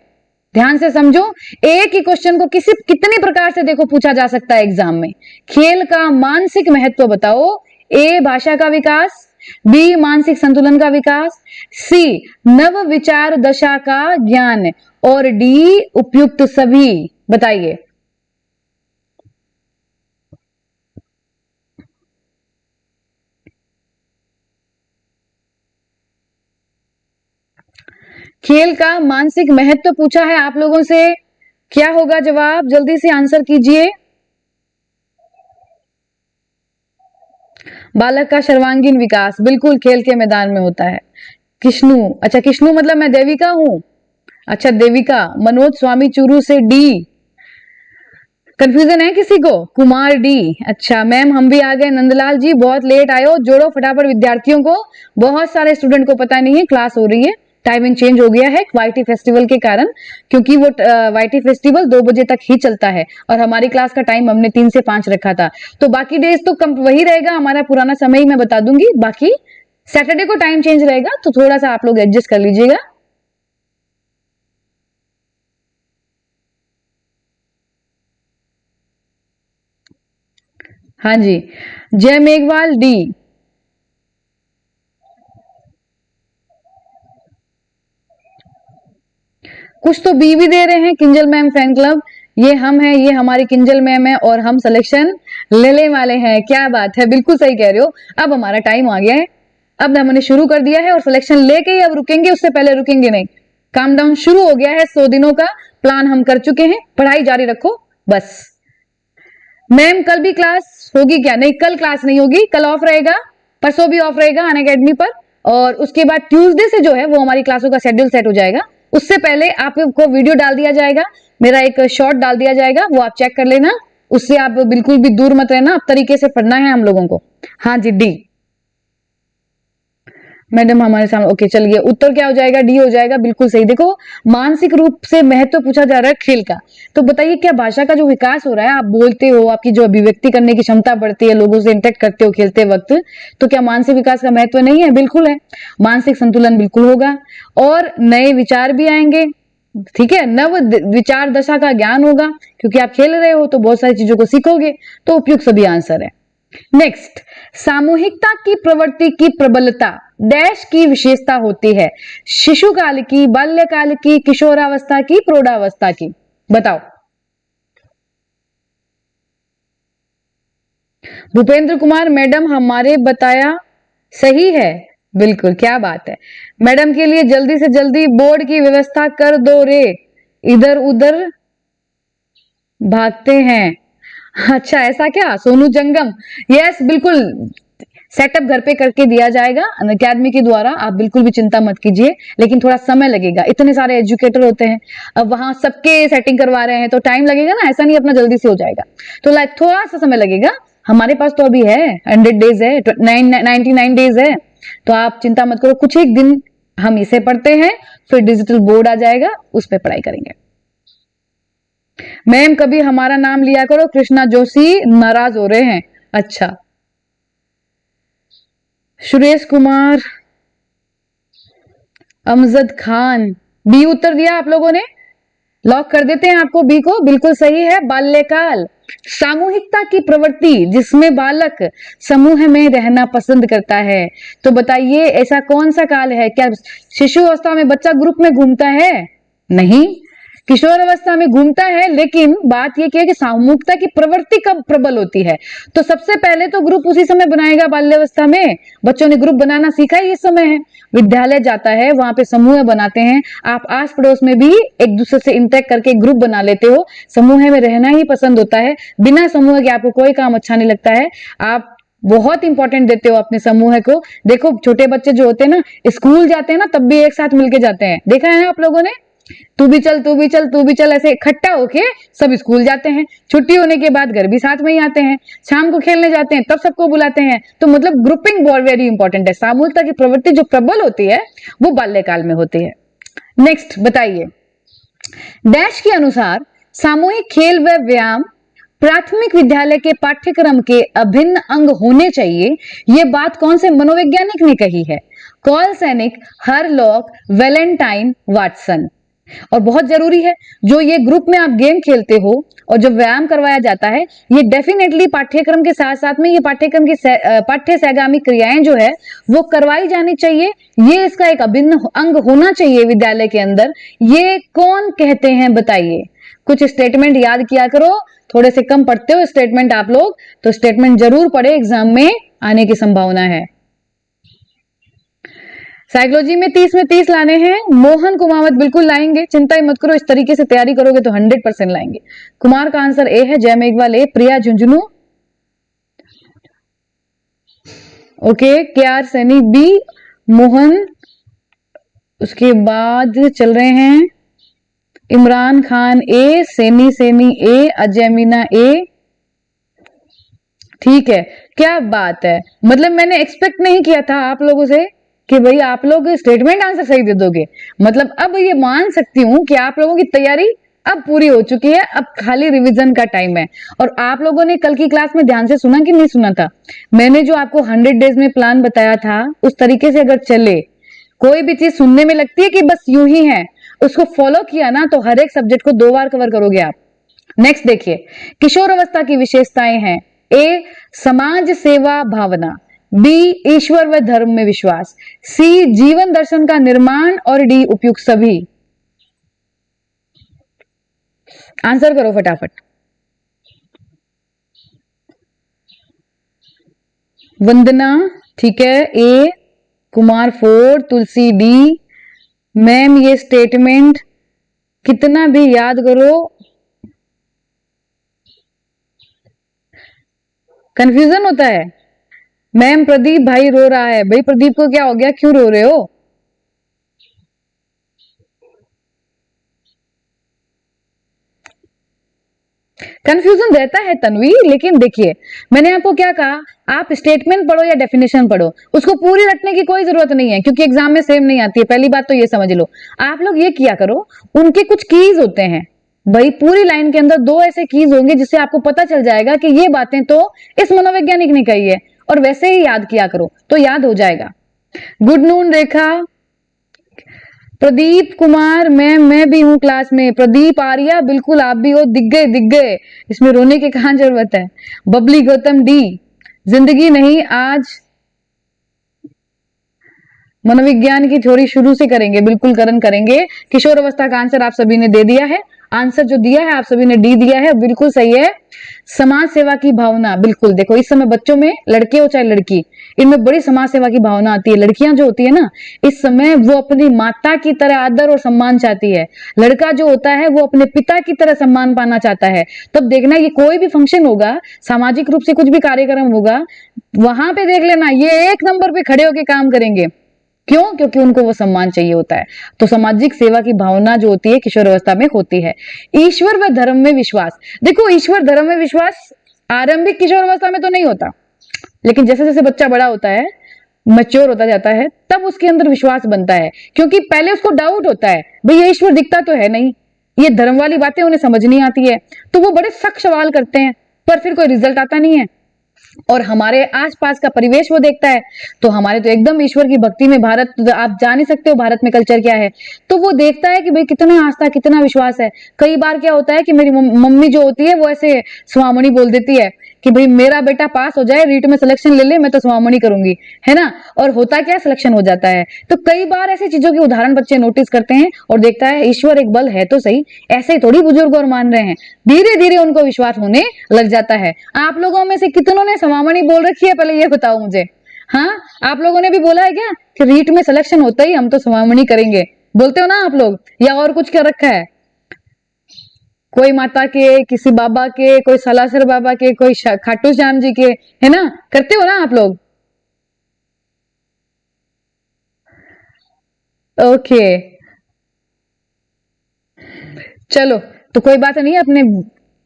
ध्यान से समझो, एक ही क्वेश्चन को कितने प्रकार से देखो पूछा जा सकता है एग्जाम में। खेल का मानसिक महत्व बताओ। ए भाषा का विकास, बी मानसिक संतुलन का विकास, सी नव विचार दशा का ज्ञान, और डी उपयुक्त सभी। बताइए। खेल का मानसिक महत्व पूछा है आप लोगों से, क्या होगा जवाब? जल्दी से आंसर कीजिए। बालक का सर्वांगीण विकास बिल्कुल खेल के मैदान में होता है। कृष्णु, अच्छा कृष्णु मतलब मैं देविका हूं। अच्छा देविका, मनोज स्वामी चूरू से डी। कंफ्यूजन है किसी को? कुमार डी। अच्छा मैम हम भी आ गए। नंदलाल जी बहुत लेट आए हो, जोड़ो फटाफट विद्यार्थियों को। बहुत सारे स्टूडेंट को पता नहीं है क्लास हो रही है, टाइमिंग चेंज हो गया है वाईटी फेस्टिवल के कारण, क्योंकि वो वाईटी फेस्टिवल 2 बजे तक ही चलता है और हमारी क्लास का टाइम हमने 3 से 5 रखा था। तो बाकी डेज तो वही रहेगा, हमारा पुराना समय ही मैं बता दूंगी, बाकी सैटरडे को टाइम चेंज रहेगा, तो थोड़ा सा आप लोग एडजस्ट कर लीजिएगा। हाँ जी, जय मेघवाल डी। कुछ तो बी भी दे रहे हैं, किंजल मैम फैन क्लब, ये हम हैं, ये हमारी किंजल मैम है और हम सिलेक्शन लेने वाले हैं। क्या बात है, बिल्कुल सही कह रहे हो। अब हमारा टाइम आ गया है, अब हमने शुरू कर दिया है और सिलेक्शन लेके ही अब रुकेंगे, उससे पहले रुकेंगे नहीं। काम डाउन शुरू हो गया है, 100 दिनों का प्लान हम कर चुके हैं, पढ़ाई जारी रखो बस। मैम कल भी क्लास होगी क्या? नहीं, कल क्लास नहीं होगी, कल ऑफ रहेगा, परसों भी ऑफ रहेगा अनअकैडमी पर, और उसके बाद ट्यूसडे से जो है वो हमारी क्लासों का शेड्यूल सेट हो जाएगा। उससे पहले आपको वीडियो डाल दिया जाएगा, मेरा एक शॉर्ट डाल दिया जाएगा, वो आप चेक कर लेना, उससे आप बिल्कुल भी दूर मत रहना, अब तरीके से पढ़ना है हम लोगों को। हाँ जी, डी मैडम हमारे सामने, ओके चलिए, उत्तर क्या हो जाएगा? डी हो जाएगा, बिल्कुल सही। देखो, मानसिक रूप से महत्व पूछा जा रहा है खेल का, तो बताइए क्या भाषा का जो विकास हो रहा है, आप बोलते हो, आपकी जो अभिव्यक्ति करने की क्षमता बढ़ती है, लोगों से इंटरेक्ट करते हो खेलते वक्त, तो क्या मानसिक विकास का महत्व नहीं है? बिल्कुल है। मानसिक संतुलन बिल्कुल होगा, और नए विचार भी आएंगे, ठीक है, नव विचार दशा का ज्ञान होगा, क्योंकि आप खेल रहे हो तो बहुत सारी चीजों को सीखोगे, तो उपयुक्त सभी आंसर है। नेक्स्ट, सामूहिकता की प्रवृत्ति की प्रबलता डैश की विशेषता होती है? शिशुकाल की, बाल्यकाल की, किशोरावस्था की, प्रौढ़ावस्था की? बताओ। भूपेंद्र कुमार मैडम हमारे बताया सही है, बिल्कुल, क्या बात है। मैडम के लिए जल्दी से जल्दी बोर्ड की व्यवस्था कर दो रे, इधर उधर भागते हैं। अच्छा, ऐसा क्या? सोनू जंगम, यस बिल्कुल, सेटअप घर पे करके दिया जाएगा अनअकैडमी के द्वारा, आप बिल्कुल भी चिंता मत कीजिए, लेकिन थोड़ा समय लगेगा, इतने सारे एजुकेटर होते हैं, अब वहां सबके सेटिंग करवा रहे हैं तो टाइम लगेगा ना, ऐसा नहीं अपना जल्दी से हो जाएगा, तो लाइक थोड़ा सा समय लगेगा। हमारे पास तो अभी है 100 डेज है, 99 डेज है, तो आप चिंता मत करो, कुछ एक दिन हम इसे पढ़ते हैं, फिर डिजिटल बोर्ड आ जाएगा, उस पर पढ़ाई करेंगे। मैम कभी हमारा नाम लिया करो, कृष्णा जोशी नाराज हो रहे हैं। अच्छा, सुरेश कुमार, अमजद खान, बी उत्तर दिया आप लोगों ने, लॉक कर देते हैं आपको बी को, बिल्कुल सही है, बाल्यकाल। सामूहिकता की प्रवृत्ति जिसमें बालक समूह में रहना पसंद करता है, तो बताइए ऐसा कौन सा काल है? क्या शिशु अवस्था में बच्चा ग्रुप में घूमता है? नहीं, किशोर अवस्था में घूमता है, लेकिन बात यह है कि सामूहिकता की प्रवृत्ति कब प्रबल होती है? तो सबसे पहले तो ग्रुप उसी समय बनाएगा, बाल्यावस्था में बच्चों ने ग्रुप बनाना सीखा ही इस समय है, विद्यालय जाता है, वहां पे समूह बनाते हैं, आप आस पड़ोस में भी एक दूसरे से इंटरेक्ट करके ग्रुप बना लेते हो, समूह में रहना ही पसंद होता है, बिना समूह के आपको कोई काम अच्छा नहीं लगता है, आप बहुत इंपॉर्टेंट देते हो अपने समूह को। देखो छोटे बच्चे जो होते हैं ना, स्कूल जाते हैं ना, तब भी एक साथ मिलके जाते हैं, देखा है ना आप लोगों ने, तू भी चल तू भी चल तू भी चल, ऐसे इकट्ठा होके सब स्कूल जाते हैं, छुट्टी होने के बाद घर भी साथ में ही आते हैं, शाम को खेलने जाते हैं तब सबको बुलाते हैं, तो मतलब ग्रुपिंग बहुत वेरी इंपॉर्टेंट है। सामूहिकता की प्रवृत्ति जो प्रबल होती है वो बाल्यकाल में होती है। नेक्स्ट बताइए, डैश के अनुसार सामूहिक खेल व व्यायाम प्राथमिक विद्यालय के पाठ्यक्रम के अभिन्न अंग होने चाहिए, ये बात कौन से मनोवैज्ञानिक ने कही है? कॉल सैनिक, हरलॉक, वैलेंटाइन, वाटसन। और बहुत जरूरी है, जो ये ग्रुप में आप गेम खेलते हो और जो व्यायाम करवाया जाता है, ये डेफिनेटली पाठ्यक्रम के साथ साथ में ये पाठ्यक्रम की पाठ्य सहगामी क्रियाएं जो है वो करवाई जानी चाहिए, ये इसका एक अभिन्न अंग होना चाहिए विद्यालय के अंदर। ये कौन कहते हैं बताइए? कुछ स्टेटमेंट याद किया करो, थोड़े से कम पढ़ते हो स्टेटमेंट आप लोग, तो स्टेटमेंट जरूर पढ़े, एग्जाम में आने की संभावना है। साइकोलॉजी में 30 में 30 लाने हैं, मोहन कुमावत बिल्कुल लाएंगे, चिंता ही मत करो, इस तरीके से तैयारी करोगे तो 100% लाएंगे। कुमार का आंसर ए है, जय मेघवाल ए, प्रिया झुंझुनू ओके, के आर सैनी बी, मोहन, उसके बाद चल रहे हैं इमरान खान ए, सैनी सैनी ए, अजय मीना ए, ठीक है, क्या बात है, मतलब मैंने एक्सपेक्ट नहीं किया था आप लोगों से कि भाई आप लोग स्टेटमेंट आंसर सही दे दोगे, मतलब अब ये मान सकती हूं कि आप लोगों की तैयारी अब पूरी हो चुकी है, अब खाली रिवीजन का टाइम है। और आप लोगों ने कल की क्लास में ध्यान से सुना कि नहीं सुना था? मैंने जो आपको 100 डेज में प्लान बताया था, उस तरीके से अगर चले, कोई भी चीज सुनने में लगती है कि बस यूं ही है, उसको फॉलो किया ना तो हर एक सब्जेक्ट को 2 बार कवर करोगे आप। नेक्स्ट देखिए, किशोर अवस्था की विशेषताएं हैं, ए समाज सेवा भावना, बी ईश्वर व धर्म में विश्वास, सी जीवन दर्शन का निर्माण, और डी उपयुक्त सभी। आंसर करो फटाफट। वंदना, ठीक है, ए, कुमार 4, तुलसी डी। मैम ये स्टेटमेंट कितना भी याद करो कंफ्यूजन होता है। मैम प्रदीप भाई रो रहा है। भाई प्रदीप को क्या हो गया, क्यों रो रहे हो? कंफ्यूजन रहता है तन्वी, लेकिन देखिए मैंने आपको क्या कहा, आप स्टेटमेंट पढ़ो या डेफिनेशन पढ़ो, उसको पूरी रटने की कोई जरूरत नहीं है क्योंकि एग्जाम में सेम नहीं आती है। पहली बात तो ये समझ लो। आप लोग ये किया करो, उनके कुछ कीज होते हैं भाई, पूरी लाइन के अंदर 2 ऐसे कीज होंगे जिससे आपको पता चल जाएगा कि ये बातें तो इस मनोवैज्ञानिक ने कही है, और वैसे ही याद किया करो तो याद हो जाएगा। गुड नून रेखा। प्रदीप कुमार मैं भी हूँ क्लास में। प्रदीप आर्या बिल्कुल आप भी हो, दिख गए दिख गए, इसमें रोने की कहाँ जरूरत है। बबली गौतम डी, जिंदगी नहीं आज मनोविज्ञान की थ्योरी शुरू से करेंगे, बिल्कुल करण करेंगे। किशोर अवस्था का आंसर आप सभी ने दे दिया है, आंसर जो दिया है आप सभी ने डी दिया है, बिल्कुल सही है। समाज सेवा की भावना, बिल्कुल देखो इस समय बच्चों में, लड़के हो चाहे लड़की, इनमें बड़ी समाज सेवा की भावना आती है। लड़कियां जो होती है ना, इस समय वो अपनी माता की तरह आदर और सम्मान चाहती है। लड़का जो होता है वो अपने पिता की तरह सम्मान पाना चाहता है। तब देखना ये कोई भी फंक्शन होगा, सामाजिक रूप से कुछ भी कार्यक्रम होगा, वहां पे देख लेना ये 1 नंबर पे खड़े होकर काम करेंगे। क्यों? क्योंकि उनको वो सम्मान चाहिए होता है। तो सामाजिक सेवा की भावना जो होती है किशोर अवस्था में होती है। ईश्वर व धर्म में विश्वास, देखो ईश्वर धर्म में विश्वास आरंभिक किशोर अवस्था में तो नहीं होता, लेकिन जैसे जैसे बच्चा बड़ा होता है, मैच्योर होता जाता है, तब उसके अंदर विश्वास बनता है। क्योंकि पहले उसको डाउट होता है, भाई ये ईश्वर दिखता तो है नहीं, ये धर्म वाली बातें उन्हें समझ नहीं आती है, तो वो बड़े सख्त सवाल करते हैं, पर फिर कोई रिजल्ट आता नहीं है। और हमारे आसपास का परिवेश वो देखता है, तो हमारे तो एकदम ईश्वर की भक्ति में, भारत आप जान ही सकते हो भारत में कल्चर क्या है, तो वो देखता है कि भाई कितना आस्था कितना विश्वास है। कई बार क्या होता है कि मेरी मम्मी जो होती है वो ऐसे स्वामणी बोल देती है कि भाई मेरा बेटा पास हो जाए, रीट में सिलेक्शन ले ले, मैं तो स्वामणी करूंगी, है ना। और होता क्या, सिलेक्शन हो जाता है। तो कई बार ऐसी चीजों के उदाहरण बच्चे नोटिस करते हैं और देखता है ईश्वर एक बल है तो सही, ऐसे ही थोड़ी बुजुर्ग और मान रहे हैं, धीरे धीरे उनको विश्वास होने लग जाता है। आप लोगों में से कितनों ने स्वामणी बोल रखी है, पहले ये बताओ मुझे। हाँ, आप लोगों ने भी बोला है क्या कि रीट में सिलेक्शन होता ही हम तो स्वामणी करेंगे, बोलते हो ना आप लोग, या और कुछ कर रखा है? कोई माता के, किसी बाबा के, कोई सलासर बाबा के, कोई खाटू श्याम जी के, है ना, करते हो ना आप लोग? ओके, चलो तो कोई बात नहीं, अपने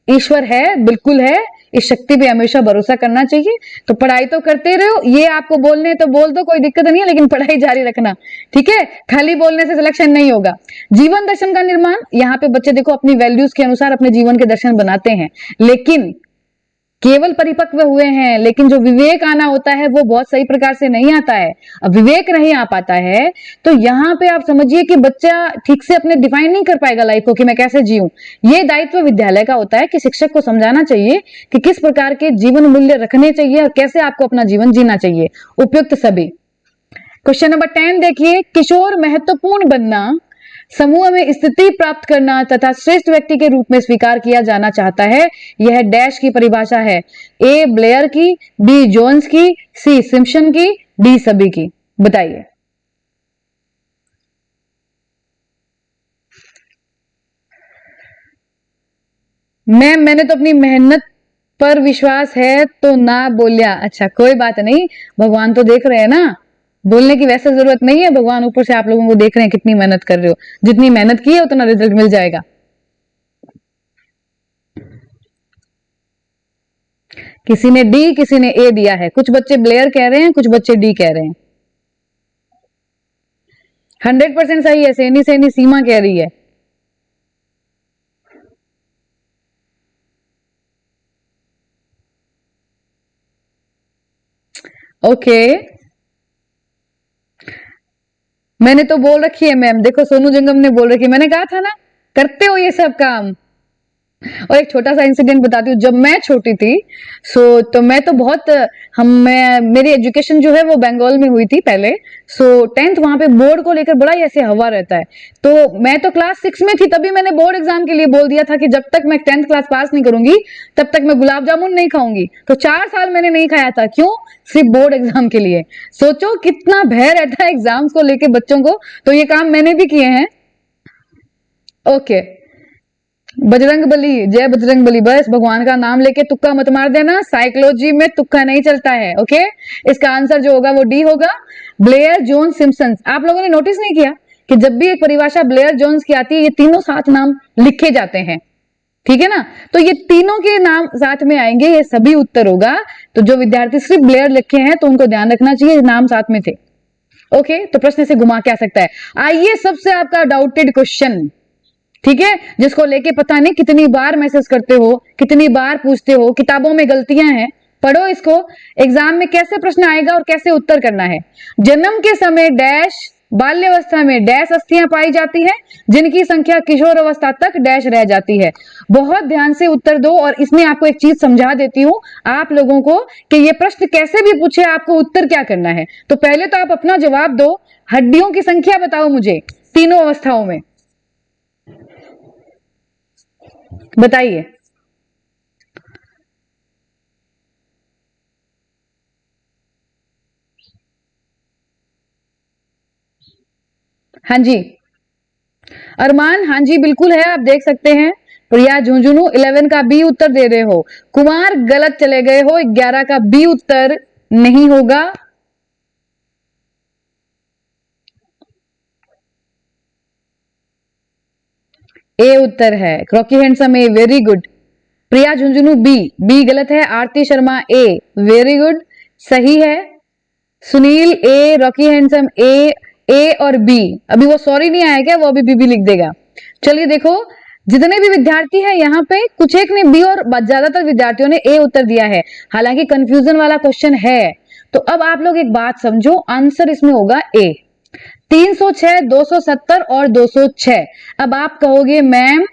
ईश्वर है, बिल्कुल है, इस शक्ति पे हमेशा भरोसा करना चाहिए। तो पढ़ाई तो करते रहो, ये आपको बोलने तो बोल दो, कोई दिक्कत नहीं है, लेकिन पढ़ाई जारी रखना, ठीक है। खाली बोलने से सिलेक्शन नहीं होगा। जीवन दर्शन का निर्माण, यहाँ पे बच्चे देखो अपनी वैल्यूज के अनुसार अपने जीवन के दर्शन बनाते हैं, लेकिन केवल परिपक्व हुए हैं, लेकिन जो विवेक आना होता है वो बहुत सही प्रकार से नहीं आता है। अब विवेक नहीं आ पाता है तो यहाँ पे आप समझिए कि बच्चा ठीक से अपने डिफाइन नहीं कर पाएगा लाइफ को कि मैं कैसे जीऊं। ये दायित्व विद्यालय का होता है कि शिक्षक को समझाना चाहिए कि किस प्रकार के जीवन मूल्य रखने चाहिए और कैसे आपको अपना जीवन जीना चाहिए, उपयुक्त सभी। क्वेश्चन नंबर 10 देखिए, किशोर महत्वपूर्ण बनना, समूह में स्थिति प्राप्त करना तथा श्रेष्ठ व्यक्ति के रूप में स्वीकार किया जाना चाहता है। यह डैश की परिभाषा है, ए ब्लेयर की, बी जोन्स की, सी सिम्पसन की, डी सभी की, बताइए। मैंने तो अपनी मेहनत पर विश्वास है तो ना बोलिया। अच्छा कोई बात नहीं, भगवान तो देख रहे हैं ना, बोलने की वैसे जरूरत नहीं है, भगवान ऊपर से आप लोगों को देख रहे हैं कितनी मेहनत कर रहे हो, जितनी मेहनत की है उतना रिजल्ट मिल जाएगा। किसी ने डी, किसी ने ए दिया है, कुछ बच्चे ब्लेयर कह रहे हैं, कुछ बच्चे डी कह रहे हैं। 100% सही है, सेनी सेनी सीमा कह रही है। ओके, मैंने तो बोल रखी है मैम, देखो सोनू जंगम ने बोल रखी है, मैंने कहा था ना करते हो ये सब काम। और एक छोटा सा इंसिडेंट बताती हूँ। जब मैं छोटी थी तो मैं तो बहुत मेरी एजुकेशन जो है वो बंगाल में हुई थी पहले। 10th वहां पे बोर्ड को लेकर बड़ा ही ऐसे हवा रहता है। तो मैं तो क्लास 6 में थी, तभी मैंने बोर्ड एग्जाम के लिए बोल दिया था कि जब तक मैं 10th क्लास पास नहीं करूंगी तब तक मैं गुलाब जामुन नहीं खाऊंगी। तो 4 साल मैंने नहीं खाया था। क्यों? सिर्फ बोर्ड एग्जाम के लिए। सोचो कितना भय रहता है एग्जाम्स को लेके बच्चों को। तो ये काम मैंने भी किए हैं। ओके, बजरंग बली, जय बजरंग बली। बस भगवान का नाम लेके तुक्का मत मार देना, साइकोलॉजी में तुक्का नहीं चलता है। ओके, इसका आंसर जो होगा वो डी होगा, ब्लेयर जोन सिम्पसन। आप लोगों ने नोटिस नहीं किया कि जब भी एक परिभाषा ब्लेयर जोन्स की आती है ये तीनों साथ नाम लिखे जाते हैं, ठीक है ना? तो ये तीनों के नाम साथ में आएंगे, ये सभी उत्तर होगा। तो जो विद्यार्थी सिर्फ ब्लेयर लिखे हैं तो उनको ध्यान रखना चाहिए नाम साथ में थे। ओके, तो प्रश्न से घुमा के आ सकता है। आइए सबसे आपका डाउटेड क्वेश्चन, ठीक है, जिसको लेके पता नहीं कितनी बार मैसेज करते हो, कितनी बार पूछते हो, किताबों में गलतियां हैं। पढ़ो इसको, एग्जाम में कैसे प्रश्न आएगा और कैसे उत्तर करना है। जन्म के समय डैश, बाल्यावस्था में डैश अस्थियां पाई जाती हैं जिनकी संख्या किशोर अवस्था तक डैश रह जाती है। बहुत ध्यान से उत्तर दो। और इसमें आपको एक चीज समझा देती हूं आप लोगों को कि ये प्रश्न कैसे भी पूछे आपको उत्तर क्या करना है। तो पहले तो आप अपना जवाब दो, हड्डियों की संख्या बताओ मुझे तीनों अवस्थाओं में, बताइए। हाँ जी, अरमान, हाँ जी बिल्कुल है, आप देख सकते हैं। प्रिया झुंझुनू 11 का बी उत्तर दे रहे हो। कुमार गलत चले गए हो, 11 का बी उत्तर नहीं होगा। ए उत्तर है, क्रॉकी हैंडसम ए, वेरी गुड। प्रिया झुंझुनू बी, बी गलत है। आरती शर्मा ए, वेरी गुड, सही है। सुनील ए, रॉकी हैंडसम ए, ए और बी। अभी वो सॉरी नहीं आया क्या? वो अभी बी लिख देगा। चलिए देखो, जितने भी विद्यार्थी हैं यहाँ पे कुछ एक ने बी और ज्यादातर विद्यार्थियों ने ए उत्तर दिया है। हालांकि कंफ्यूजन वाला क्वेश्चन है। तो अब आप लोग एक बात समझो, आंसर इसमें होगा ए। 306, 270 और 206। अब आप कहोगे मैम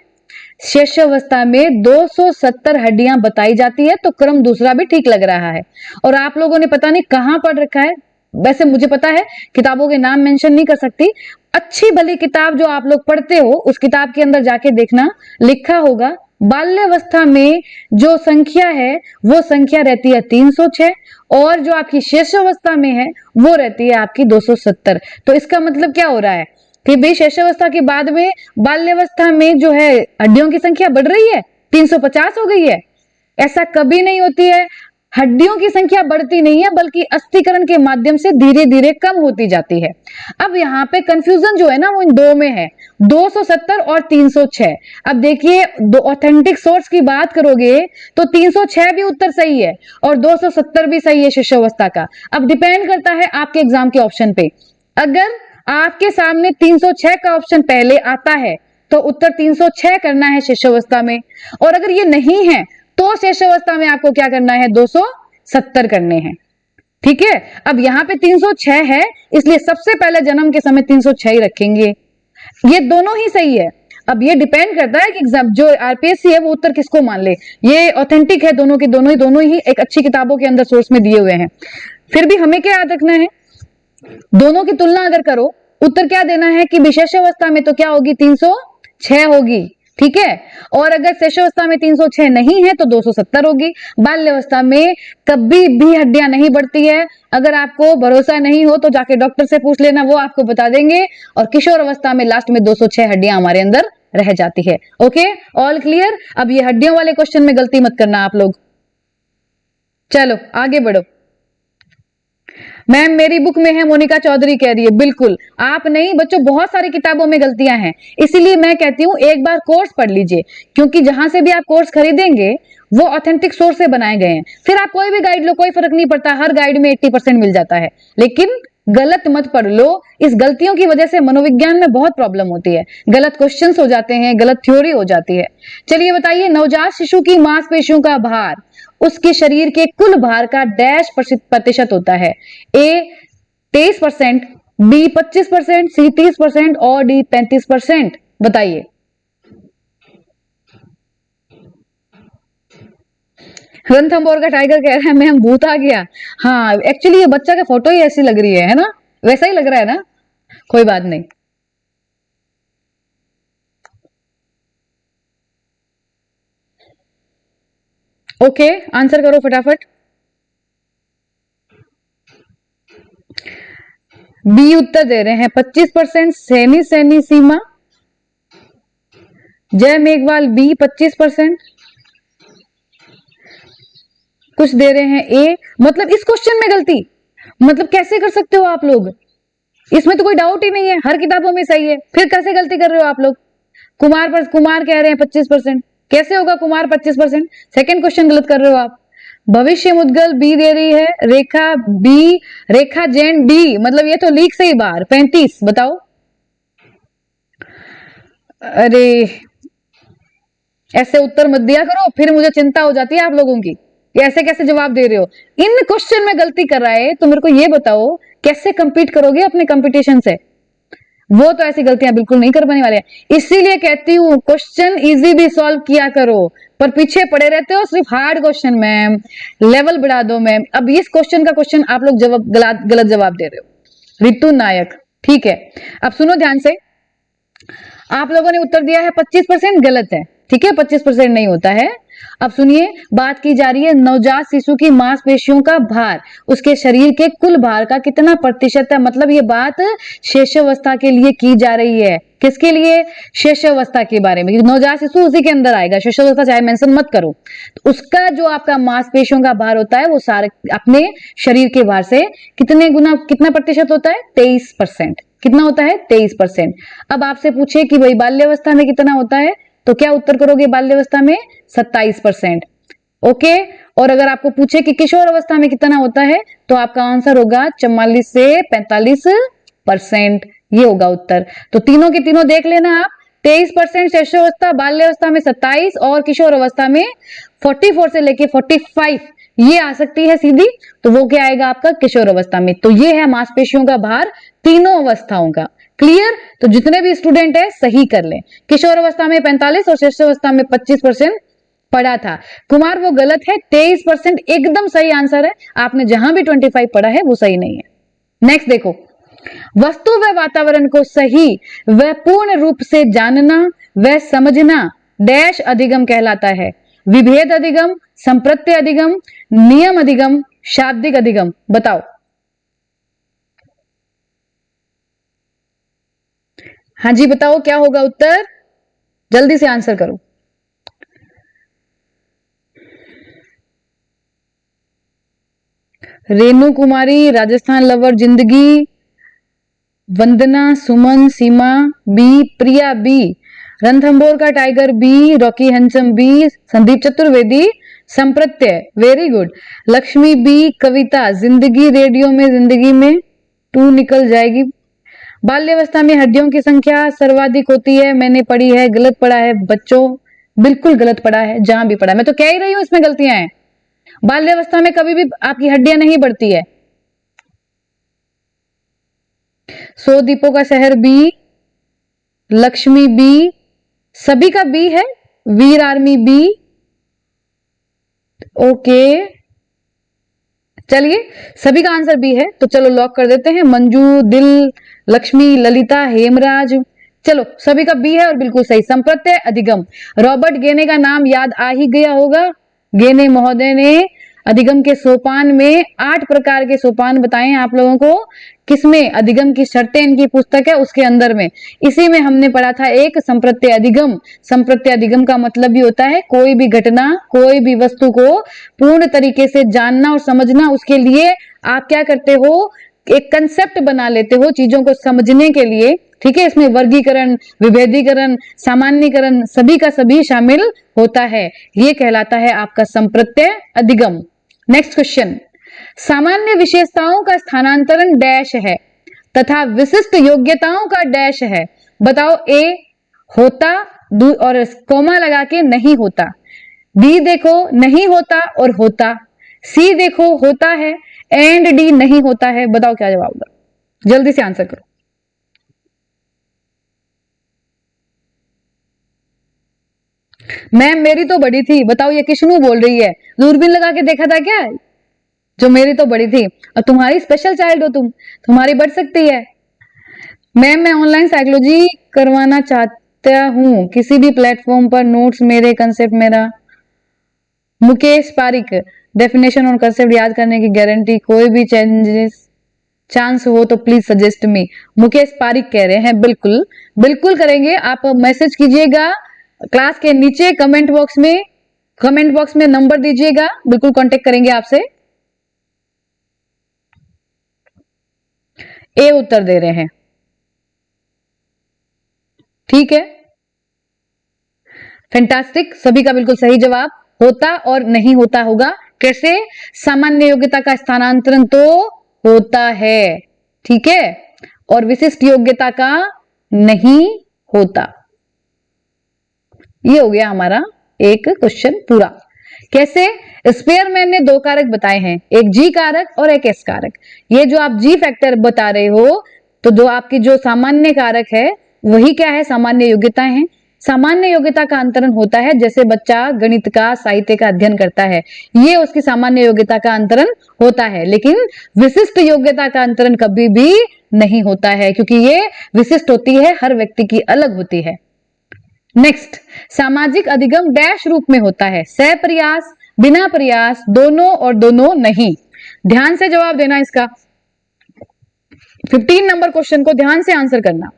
शेषावस्था में 270 हड्डियां बताई जाती है, तो क्रम दूसरा भी ठीक लग रहा है। और आप लोगों ने पता नहीं कहां पढ़ रखा है। वैसे मुझे पता है, किताबों के नाम मेंशन नहीं कर सकती। अच्छी भली किताब जो आप लोग पढ़ते हो उस किताब के अंदर जाके देखना, लिखा होगा बाल्यावस्था में जो संख्या है वो संख्या रहती है 306 और जो आपकी शेषावस्था में है वो रहती है आपकी 270। तो इसका मतलब क्या हो रहा है कि भाई शेषावस्था के बाद में बाल्यावस्था में जो है हड्डियों की संख्या बढ़ रही है, 350 हो गई है। ऐसा कभी नहीं होती है। हड्डियों की संख्या बढ़ती नहीं है बल्कि अस्थिकरण के माध्यम से धीरे धीरे कम होती जाती है। अब यहाँ पे कंफ्यूजन जो है ना वो इन दो में है, 270 और 306। अब देखिए, दो ऑथेंटिक सोर्स की बात करोगे तो 306 भी उत्तर सही है और 270 भी सही है शिष्यावस्था का। अब डिपेंड करता है आपके एग्जाम के ऑप्शन पे। अगर आपके सामने 306 का ऑप्शन पहले आता है तो उत्तर 306 करना है शिष्यावस्था में, और अगर ये नहीं है तो शेषावस्था में आपको क्या करना है, 270 करने हैं। ठीक है, अब यहां पे 306 है इसलिए सबसे पहले जन्म के समय 306 ही रखेंगे। ये दोनों ही सही है। अब ये डिपेंड करता है कि एग्जाम जो आरपीएससी है वो उत्तर किसको मान ले। ये ऑथेंटिक है, दोनों के दोनों ही एक अच्छी किताबों के अंदर सोर्स में दिए हुए हैं। फिर भी हमें क्या याद रखना है, दोनों की तुलना अगर करो, उत्तर क्या देना है कि विशेषावस्था में तो क्या होगी, 306 होगी। ठीक है, और अगर शेषावस्था में 306 नहीं है तो 270 होगी। बाल्यावस्था में कभी भी हड्डियां नहीं बढ़ती है। अगर आपको भरोसा नहीं हो तो जाके डॉक्टर से पूछ लेना, वो आपको बता देंगे। और किशोर अवस्था में लास्ट में 206 हड्डियां हमारे अंदर रह जाती है। Okay, all clear. अब ये हड्डियों वाले क्वेश्चन में गलती मत करना आप लोग। चलो आगे बढ़ो। मैम मेरी बुक में है, मोनिका चौधरी कह रही है। बिल्कुल आप नहीं बच्चों, बहुत सारी किताबों में गलतियां हैं। इसीलिए मैं कहती हूं एक बार कोर्स पढ़ लीजिए, क्योंकि जहां से भी आप कोर्स खरीदेंगे वो ऑथेंटिक सोर्स से बनाए गए हैं। फिर आप कोई भी गाइड लो, कोई फर्क नहीं पड़ता, हर गाइड में 80% मिल जाता है। लेकिन गलत मत पढ़ लो, इस गलतियों की वजह से मनोविज्ञान में बहुत प्रॉब्लम होती है, गलत क्वेश्चंस हो जाते हैं, गलत थ्योरी हो जाती है। चलिए बताइए, नवजात शिशु की मांसपेशियों का भार उसके शरीर के कुल भार का डैश प्रतिशत होता है। ए 23%, बी 25%, सी 30% और डी 35%। बताइए। रणथंभौर का टाइगर कह रहा है मैम भूत आ गया। हाँ एक्चुअली ये बच्चा का फोटो ही ऐसी लग रही है ना, वैसा ही लग रहा है ना, कोई बात नहीं। ओके आंसर करो फटाफट। बी उत्तर दे रहे हैं 25%, सैनी सैनी सीमा, जय मेघवाल बी 25%, कुछ दे रहे हैं ए। मतलब इस क्वेश्चन में गलती, मतलब कैसे कर सकते हो आप लोग, इसमें तो कोई डाउट ही नहीं है, हर किताबों में सही है, फिर कैसे गलती कर रहे हो आप लोग। कुमार कह रहे हैं 25%, कैसे होगा कुमार 25%, सेकंड क्वेश्चन गलत कर रहे हो आप। भविष्य मुद्गल बी दे रही है, रेखा बी, रेखा जैन डी, मतलब ये तो लीक से ही बाहर 35, बताओ। अरे ऐसे उत्तर मत दिया करो, फिर मुझे चिंता हो जाती है आप लोगों की, ये ऐसे कैसे जवाब दे रहे हो। इन क्वेश्चन में गलती कर रहा है तो मेरे को ये बताओ कैसे कंपीट करोगे अपने कंपटीशन से, वो तो ऐसी गलतियां बिल्कुल नहीं कर पाने वाले हैं। इसीलिए कहती हूँ क्वेश्चन इजी भी सॉल्व किया करो, पर पीछे पड़े रहते हो सिर्फ हार्ड क्वेश्चन मैम, लेवल बढ़ा दो मैम। अब इस क्वेश्चन का क्वेश्चन आप लोग जवाब गलत जवाब दे रहे हो, रितु नायक, ठीक है। अब सुनो ध्यान से, आप लोगों ने उत्तर दिया है 25%, गलत है, ठीक है 25% नहीं होता है। अब सुनिए, बात की जा रही है नवजात शिशु की मांसपेशियों का भार उसके शरीर के कुल भार का कितना प्रतिशत है, मतलब ये बात शेषावस्था के लिए की जा रही है। किसके लिए, शेषावस्था के बारे में, नवजात शिशु उसी के अंदर आएगा, शेषावस्था चाहे मेंशन मत करो। तो उसका जो आपका मांसपेशियों का भार होता है वो सारे अपने शरीर के भार से कितने गुना, कितना प्रतिशत होता है, 23%। कितना होता है, 23%। अब आपसे पूछे कि भाई बाल्यावस्था में कितना होता है, तो क्या उत्तर करोगे, बाल्यावस्था में 27%। ओके, और अगर आपको पूछे कि किशोर अवस्था में कितना होता है, तो आपका आंसर होगा 44 से 45%, ये होगा उत्तर। तो तीनों के तीनों देख लेना आप, 23% शेषावस्था, बाल्यावस्था में 27 और किशोर अवस्था में 44 से लेके 45 ये आ सकती है सीधी, तो वो क्या आएगा आपका किशोर अवस्था में। तो ये है मांसपेशियों का भार तीनों अवस्थाओं का। क्लियर, तो जितने भी स्टूडेंट है सही कर लें, किशोर अवस्था में 45 और शेषावस्था में 25% पढ़ा था। कुमार वो गलत है, 23% एकदम सही आंसर है, आपने जहां भी 25 पढ़ा है वो सही नहीं है। नेक्स्ट देखो, वस्तु व वातावरण को सही व पूर्ण रूप से जानना व समझना डैश अधिगम कहलाता है, विभेद अधिगम, संप्रत्य अधिगम, नियम अधिगम, शाब्दिक अधिगम, बताओ। हाँ जी बताओ क्या होगा उत्तर, जल्दी से आंसर करो। रेणु कुमारी, राजस्थान लवर जिंदगी, वंदना, सुमन, सीमा बी, प्रिया बी, रणथंभौर का टाइगर बी, रॉकी हंसम बी, संदीप चतुर्वेदी संप्रत्य, वेरी गुड, लक्ष्मी बी, कविता जिंदगी रेडियो में जिंदगी में 2 निकल जाएगी। बाल्यावस्था में हड्डियों की संख्या सर्वाधिक होती है, मैंने पढ़ी है, गलत पढ़ा है बच्चों, बिल्कुल गलत पढ़ा है, जहां भी पढ़ा मैं तो कह ही रही हूं इसमें गलतियां हैं। बाल्यावस्था में कभी भी आपकी हड्डियां नहीं बढ़ती है। 100 दीपों का शहर बी, लक्ष्मी बी, सभी का बी है, वीर आर्मी बी, ओके चलिए सभी का आंसर बी है, तो चलो लॉक कर देते हैं। मंजू, दिल, लक्ष्मी, ललिता, हेमराज, चलो सभी का बी है और बिल्कुल सही। संप्रत्यय अधिगम, रॉबर्ट गेने का नाम याद आ ही गया होगा। गेने महोदय ने अधिगम के सोपान में 8 प्रकार के सोपान बताए आप लोगों को, किसमें, अधिगम की शर्तें इनकी पुस्तक है उसके अंदर में, इसी में हमने पढ़ा था एक संप्रत्यय अधिगम। संप्रत्यय अधिगम का मतलब भी होता है कोई भी घटना, कोई भी वस्तु को पूर्ण तरीके से जानना और समझना, उसके लिए आप क्या करते हो, एक कंसेप्ट बना लेते हो चीजों को समझने के लिए, ठीक है। इसमें वर्गीकरण, विभेदीकरण, सामान्यीकरण सभी का सभी शामिल होता है, ये कहलाता है आपका संप्रत्यय अधिगम। नेक्स्ट क्वेश्चन, सामान्य विशेषताओं का स्थानांतरण डैश है तथा विशिष्ट योग्यताओं का डैश है, बताओ। ए होता और कोमा लगा के नहीं होता, बी देखो नहीं होता और होता, सी देखो होता है एंड डी नहीं होता है, बताओ क्या जवाब होगा, जल्दी से आंसर करो। मैम मेरी तो बड़ी थी। बताओ ये किशनु बोल रही है, दूरबीन लगा के देखा था क्या? जो मेरी तो बड़ी थी। और तुम्हारी स्पेशल चाइल्ड हो तुम, तुम्हारी बढ़ सकती है। मैम मैं ऑनलाइन साइकोलॉजी करवाना चाहता हूँ, किसी भी प्लेटफॉर्म पर नोट्स मेरे कंसेप्ट मेरा। मुकेश पारिक, डेफिनेशन और कंसेप्ट याद करने की गारंटी, कोई भी चेंजेस चांस हो तो please suggest me. Mukesh Pareek कह रहे हैं बिल्कुल बिल्कुल करेंगे। आप मैसेज कीजिएगा क्लास के नीचे कमेंट बॉक्स में नंबर दीजिएगा, बिल्कुल कांटेक्ट करेंगे आपसे। ए उत्तर दे रहे हैं, ठीक है, फैंटास्टिक। सभी का बिल्कुल सही जवाब। होता और नहीं होता होगा कैसे? सामान्य योग्यता का स्थानांतरण तो होता है, ठीक है, और विशिष्ट योग्यता का नहीं होता। ये हो गया हमारा एक क्वेश्चन पूरा। कैसे? स्पेयरमैन ने दो कारक बताए हैं, एक जी कारक और एक एस कारक। ये जो आप जी फैक्टर बता रहे हो, तो जो आपकी जो सामान्य कारक है वही क्या है? सामान्य योग्यताएं हैं। सामान्य योग्यता का अंतरण होता है जैसे बच्चा गणित का साहित्य का अध्ययन करता है, ये उसकी सामान्य योग्यता का अंतरण होता है। लेकिन विशिष्ट योग्यता का अंतरण कभी भी नहीं होता है, क्योंकि ये विशिष्ट होती है, हर व्यक्ति की अलग होती है। नेक्स्ट, सामाजिक अधिगम डैश रूप में होता है, सप्रयास, बिना प्रयास, दोनों और दोनों नहीं। ध्यान से जवाब देना इसका। 15 नंबर क्वेश्चन को ध्यान से आंसर करना।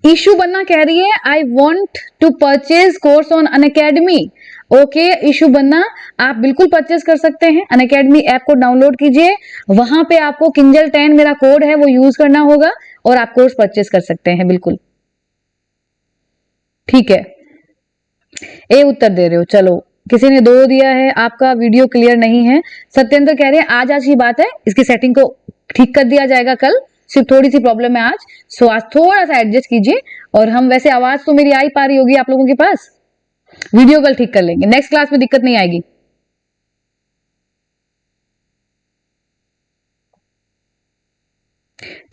ईशु बन्ना कह रही है I want to purchase course on Unacademy. Okay Ishu बन्ना, आप बिल्कुल परचेज कर सकते हैं। अनअकैडमी ऐप को डाउनलोड कीजिए, वहां पे आपको किंजल 10 मेरा कोड है वो यूज करना होगा और आप कोर्स परचेज कर सकते हैं, बिल्कुल ठीक है। ए उत्तर दे रहे हो, चलो किसी ने 2 दिया है। आपका वीडियो क्लियर नहीं है। सत्येंद्र कह रहे हैं आज आज की बात है, इसकी सेटिंग को ठीक कर दिया जाएगा कल, सिर्फ थोड़ी सी प्रॉब्लम है आज, सो आज थोड़ा सा एडजस्ट कीजिए। और हम वैसे आवाज तो मेरी आ ही पा रही होगी आप लोगों के पास, वीडियो कल ठीक कर लेंगे, नेक्स्ट क्लास में दिक्कत नहीं आएगी।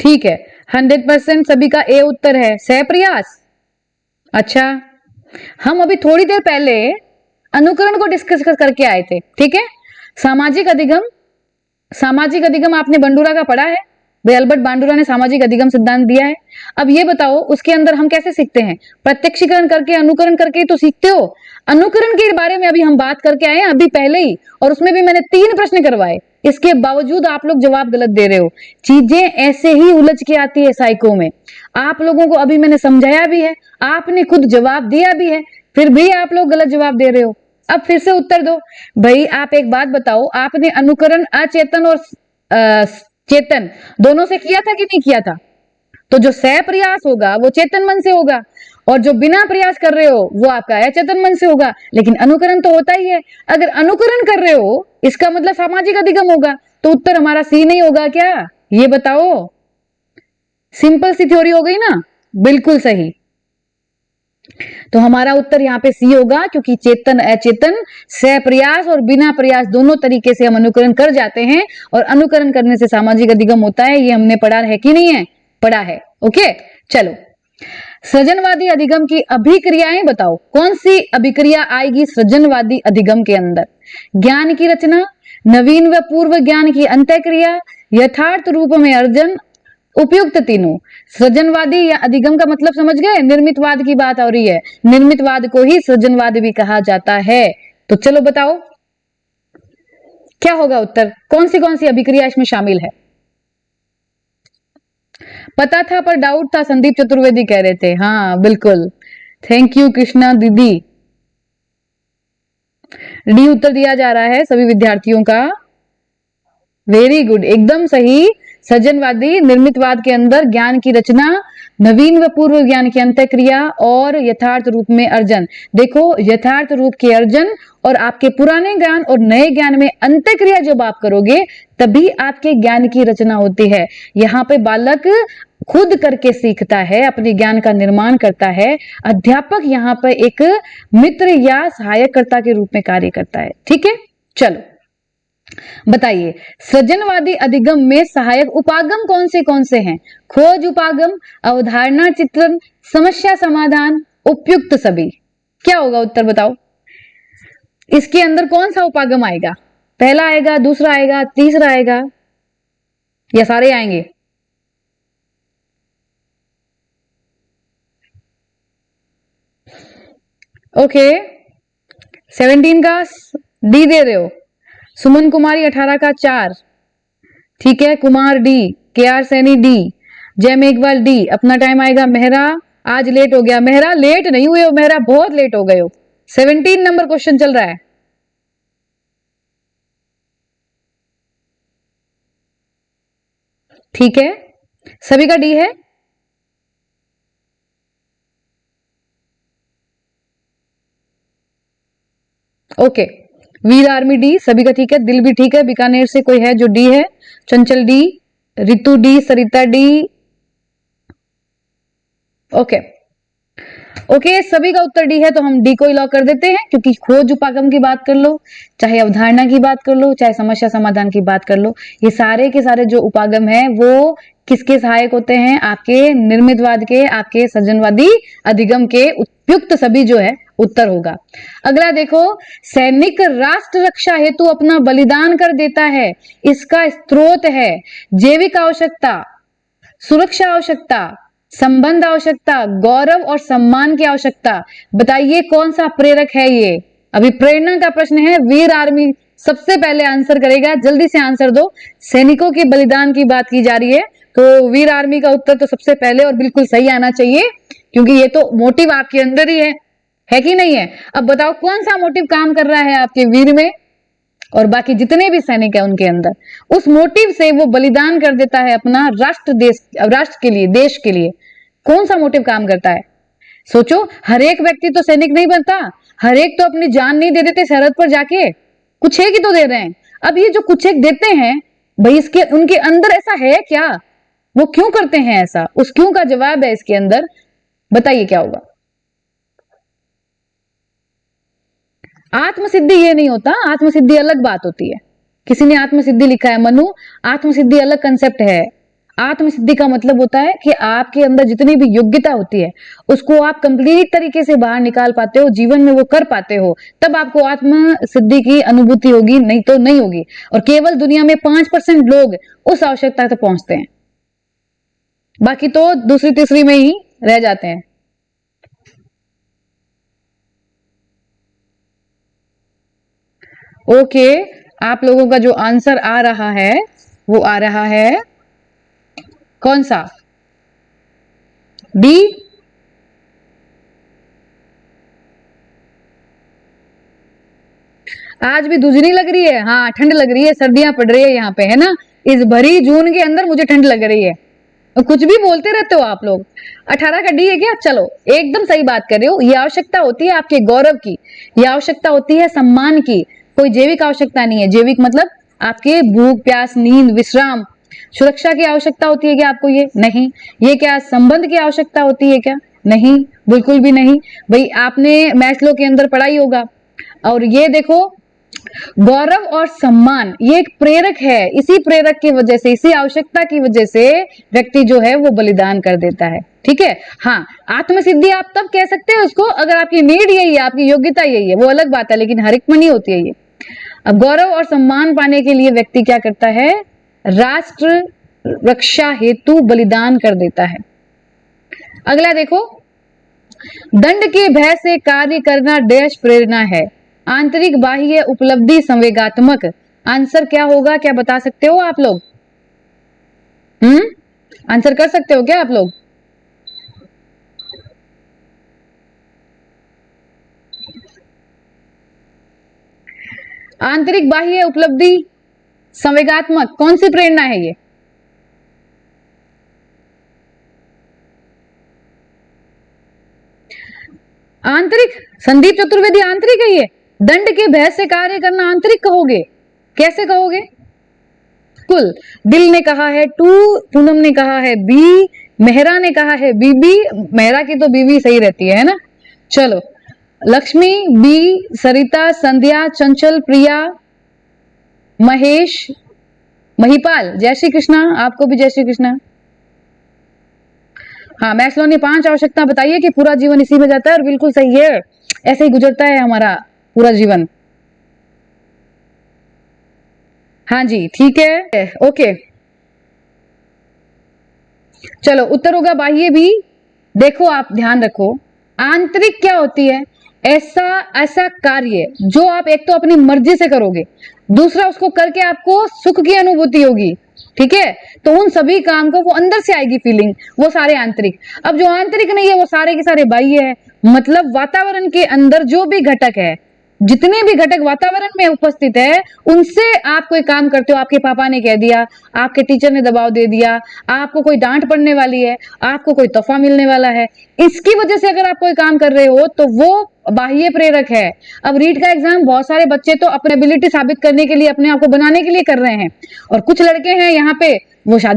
ठीक है, 100% सभी का ए उत्तर है, सप्रयास। अच्छा, हम अभी थोड़ी देर पहले अनुकरण को डिस्कस करके आए थे, ठीक है। सामाजिक अधिगम आपने बंडूरा का पढ़ा है, भाई अल्बर्ट बांडुरा ने सामाजिक अधिगम सिद्धांत दिया है। अब ये बताओ उसके अंदर हम कैसे सीखते हैं? प्रत्यक्षीकरण करके, अनुकरण करके तो सीखते हो। अनुकरण के बारे में अभी हम बात करके आए हैं अभी पहले ही, और उसमें भी मैंने 3 प्रश्न करवाए, इसके बावजूद आप लोग जवाब गलत दे रहे हो। चीजें ऐसे ही उलझ के आती है साइको में। आप लोगों को अभी मैंने समझाया भी है, आपने खुद जवाब दिया भी है, फिर भी आप लोग गलत जवाब दे रहे हो। अब फिर से उत्तर दो भाई। आप एक बात बताओ, आपने अनुकरण अचेतन और चेतन दोनों से किया था कि नहीं किया था? तो जो सप्रयास होगा वो चेतन मन से होगा, और जो बिना प्रयास कर रहे हो वो आपका अचेतन मन से होगा। लेकिन अनुकरण तो होता ही है। अगर अनुकरण कर रहे हो इसका मतलब सामाजिक अधिगम होगा, तो उत्तर हमारा सी नहीं होगा क्या? ये बताओ, सिंपल सी थ्योरी हो गई ना, बिल्कुल सही। तो हमारा उत्तर यहाँ पे सी होगा, क्योंकि चेतन अचेतन, सप्रयास और बिना प्रयास दोनों तरीके से हम अनुकरण कर जाते हैं, और अनुकरण करने से सामाजिक अधिगम होता है। ये हमने पढ़ा है कि नहीं है? पढ़ा है। ओके चलो, सृजनवादी अधिगम की अभिक्रियाएं बताओ, कौन सी अभिक्रिया आएगी सृजनवादी अधिगम के अंदर? ज्ञान की रचना, नवीन व पूर्व ज्ञान की अंतःक्रिया, यथार्थ रूप में अर्जन, उपयुक्त तीनों। सृजनवादी या अधिगम का मतलब समझ गए? निर्मितवाद की बात हो रही है, निर्मितवाद को ही सृजनवाद भी कहा जाता है। तो चलो बताओ क्या होगा उत्तर, कौन सी अभिक्रिया इसमें शामिल है? पता था पर डाउट था, संदीप चतुर्वेदी कह रहे थे। हाँ बिल्कुल, थैंक यू कृष्णा दीदी। डी उत्तर दिया जा रहा है सभी विद्यार्थियों का, वेरी गुड, एकदम सही। सृजनवादी निर्मितवाद के अंदर ज्ञान की रचना, नवीन व पूर्व ज्ञान की अंतःक्रिया और यथार्थ रूप में अर्जन। देखो, यथार्थ रूप के अर्जन और आपके पुराने ज्ञान और नए ज्ञान में अंतःक्रिया जब आप करोगे तभी आपके ज्ञान की रचना होती है। यहाँ पे बालक खुद करके सीखता है, अपने ज्ञान का निर्माण करता है। अध्यापक यहाँ पर एक मित्र या सहायककर्ता के रूप में कार्य करता है। ठीक है, चलो बताइए, सृजनवादी अधिगम में सहायक उपागम कौन से हैं? खोज उपागम, अवधारणा चित्रण, समस्या समाधान, उपयुक्त सभी। क्या होगा उत्तर बताओ? इसके अंदर कौन सा उपागम आएगा? पहला आएगा, दूसरा आएगा, तीसरा आएगा, या सारे आएंगे? ओके, 17 का डी दे रहे हो, सुमन कुमारी 18 का 4, ठीक है, कुमार डी, के आर सैनी डी, जय मेघवाल डी। अपना टाइम आएगा। मेहरा आज लेट हो गया। मेहरा लेट नहीं हुए हो, मेहरा बहुत लेट हो गए हो। 17 नंबर क्वेश्चन चल रहा है। ठीक है, सभी का डी है। ओके, वीर आर्मी डी, सभी का ठीक है। दिल भी ठीक है। बीकानेर से कोई है जो डी है? चंचल डी, रितु डी, सरिता डी। ओके ओके, सभी का उत्तर डी है, तो हम डी को ही लॉक कर देते हैं, क्योंकि खोज उपागम की बात कर लो, चाहे अवधारणा की बात कर लो, चाहे समस्या समाधान की बात कर लो, ये सारे के सारे जो उपागम है वो किसके सहायक होते हैं? आपके निर्मितवाद के, आपके सृजनवादी अधिगम के। उपयुक्त सभी जो है उत्तर होगा। अगला देखो, सैनिक राष्ट्र रक्षा हेतु अपना बलिदान कर देता है, इसका स्रोत है जैविक आवश्यकता, सुरक्षा आवश्यकता, संबंध आवश्यकता, गौरव और सम्मान की आवश्यकता। बताइए कौन सा प्रेरक है ये? अभी प्रेरणा का प्रश्न है। वीर आर्मी सबसे पहले आंसर करेगा, जल्दी से आंसर दो। सैनिकों के बलिदान की बात की जा रही है, तो वीर आर्मी का उत्तर तो सबसे पहले और बिल्कुल सही आना चाहिए, क्योंकि ये तो मोटिव आपके अंदर ही है कि नहीं है? अब बताओ कौन सा मोटिव काम कर रहा है आपके वीर में और बाकी जितने भी सैनिक है उनके अंदर? उस मोटिव से वो बलिदान कर देता है अपना राष्ट्र के लिए, देश के लिए। कौन सा मोटिव काम करता है? सोचो, हर एक व्यक्ति तो सैनिक नहीं बनता, हर एक तो अपनी जान नहीं दे देते सरहद पर जाके, कुछ एक ही तो दे रहे हैं। अब ये जो कुछ एक देते हैं भाई, इसके उनके अंदर ऐसा है क्या? वो क्यों करते हैं ऐसा? उस क्यों का जवाब है इसके अंदर। बताइए क्या होगा? आत्मसिद्धि ये नहीं होता, आत्मसिद्धि अलग बात होती है। किसी ने आत्मसिद्धि लिखा है, मनु, आत्मसिद्धि अलग कंसेप्ट है। आत्मसिद्धि का मतलब होता है कि आपके अंदर जितनी भी योग्यता होती है उसको आप कंप्लीट तरीके से बाहर निकाल पाते हो, जीवन में वो कर पाते हो, तब आपको आत्मसिद्धि की अनुभूति होगी, नहीं तो नहीं होगी। और केवल दुनिया में 5% लोग उस आवश्यकता तक पहुंचते हैं, बाकी तो दूसरी तीसरी में ही रह जाते हैं। ओके, आप लोगों का जो आंसर आ रहा है वो आ रहा है कौन सा? डी। आज भी दूसरी लग रही है? हाँ, ठंड लग रही है, सर्दियां पड़ रही है यहाँ पे, है ना? इस भरी जून के अंदर मुझे ठंड लग रही है। तो कुछ भी बोलते रहते हो आप लोग। 18 का डी है क्या? चलो, एकदम सही बात कर रहे हो। ये आवश्यकता होती है आपके गौरव की, ये आवश्यकता होती है सम्मान की, कोई जैविक आवश्यकता नहीं है। जैविक मतलब आपके भूख प्यास नींद विश्राम सुरक्षा की आवश्यकता होती है क्या आपको? ये नहीं। ये क्या संबंध की आवश्यकता होती है क्या? नहीं, बिल्कुल भी नहीं। भाई आपने मैस्लो के अंदर पढ़ाई होगा। और ये देखो, गौरव और सम्मान ये एक प्रेरक है। इसी प्रेरक की वजह से, इसी आवश्यकता की वजह से व्यक्ति जो है वो बलिदान कर देता है। ठीक है। हाँ, आत्मसिद्धि आप तब कह सकते हैं उसको अगर आपकी नीड यही है, आपकी योग्यता यही है, वो अलग बात है, लेकिन हर एक में नहीं होती है ये। अब गौरव और सम्मान पाने के लिए व्यक्ति क्या करता है? राष्ट्र रक्षा हेतु बलिदान कर देता है। अगला देखो, दंड के भय से कार्य करना डैश प्रेरणा है। आंतरिक बाह्य उपलब्धि संवेगात्मक। आंसर क्या होगा? क्या बता सकते हो आप लोग? आंसर कर सकते हो क्या आप लोग? आंतरिक बाह्य उपलब्धि संवेगात्मक कौन सी प्रेरणा है ये? आंतरिक। संदीप चतुर्वेदी आंतरिक है ये। दंड के भय से कार्य करना आंतरिक कहोगे? कैसे कहोगे? कुल दिल ने कहा है टू, पूनम ने कहा है बी, मेहरा ने कहा है बीबी। मेहरा की तो बीबी सही रहती है ना? चलो, लक्ष्मी बी, सरिता, संध्या, चंचल, प्रिया, महेश, महिपाल, जय श्री कृष्णा, आपको भी जय श्री कृष्णा। हाँ, मैस्लो ने 5 आवश्यकता बताइए कि पूरा जीवन इसी में जाता है, और बिल्कुल सही है, ऐसे ही गुजरता है हमारा पूरा जीवन। हाँ जी, ठीक है, ओके। चलो, उत्तर होगा बाह्य भी। देखो, आप ध्यान रखो, आंतरिक क्या होती है? ऐसा ऐसा कार्य जो आप एक तो अपनी मर्जी से करोगे, दूसरा उसको करके आपको सुख की अनुभूति होगी, ठीक है? तो उन सभी काम को वो अंदर से आएगी फीलिंग, वो सारे आंतरिक। अब जो आंतरिक नहीं है वो सारे के सारे बाह्य है, मतलब वातावरण के अंदर जो भी घटक है, जितने भी घटक वातावरण में उपस्थित है, उनसे आप कोई काम करते हो, आपके पापा ने कह दिया, आपके टीचर ने दबाव दे दिया, आपको कोई डांट पड़ने वाली है, आपको कोई तोहफा मिलने वाला है, इसकी वजह से अगर आप कोई काम कर रहे हो तो वो बाह्य प्रेरक है। अब रीट का एग्जाम बहुत सारे बच्चे तो अपनी एबिलिटी साबित करने के लिए, अपने आप को बनाने के लिए कर रहे हैं, और कुछ लड़के हैं यहाँ पे वो शादी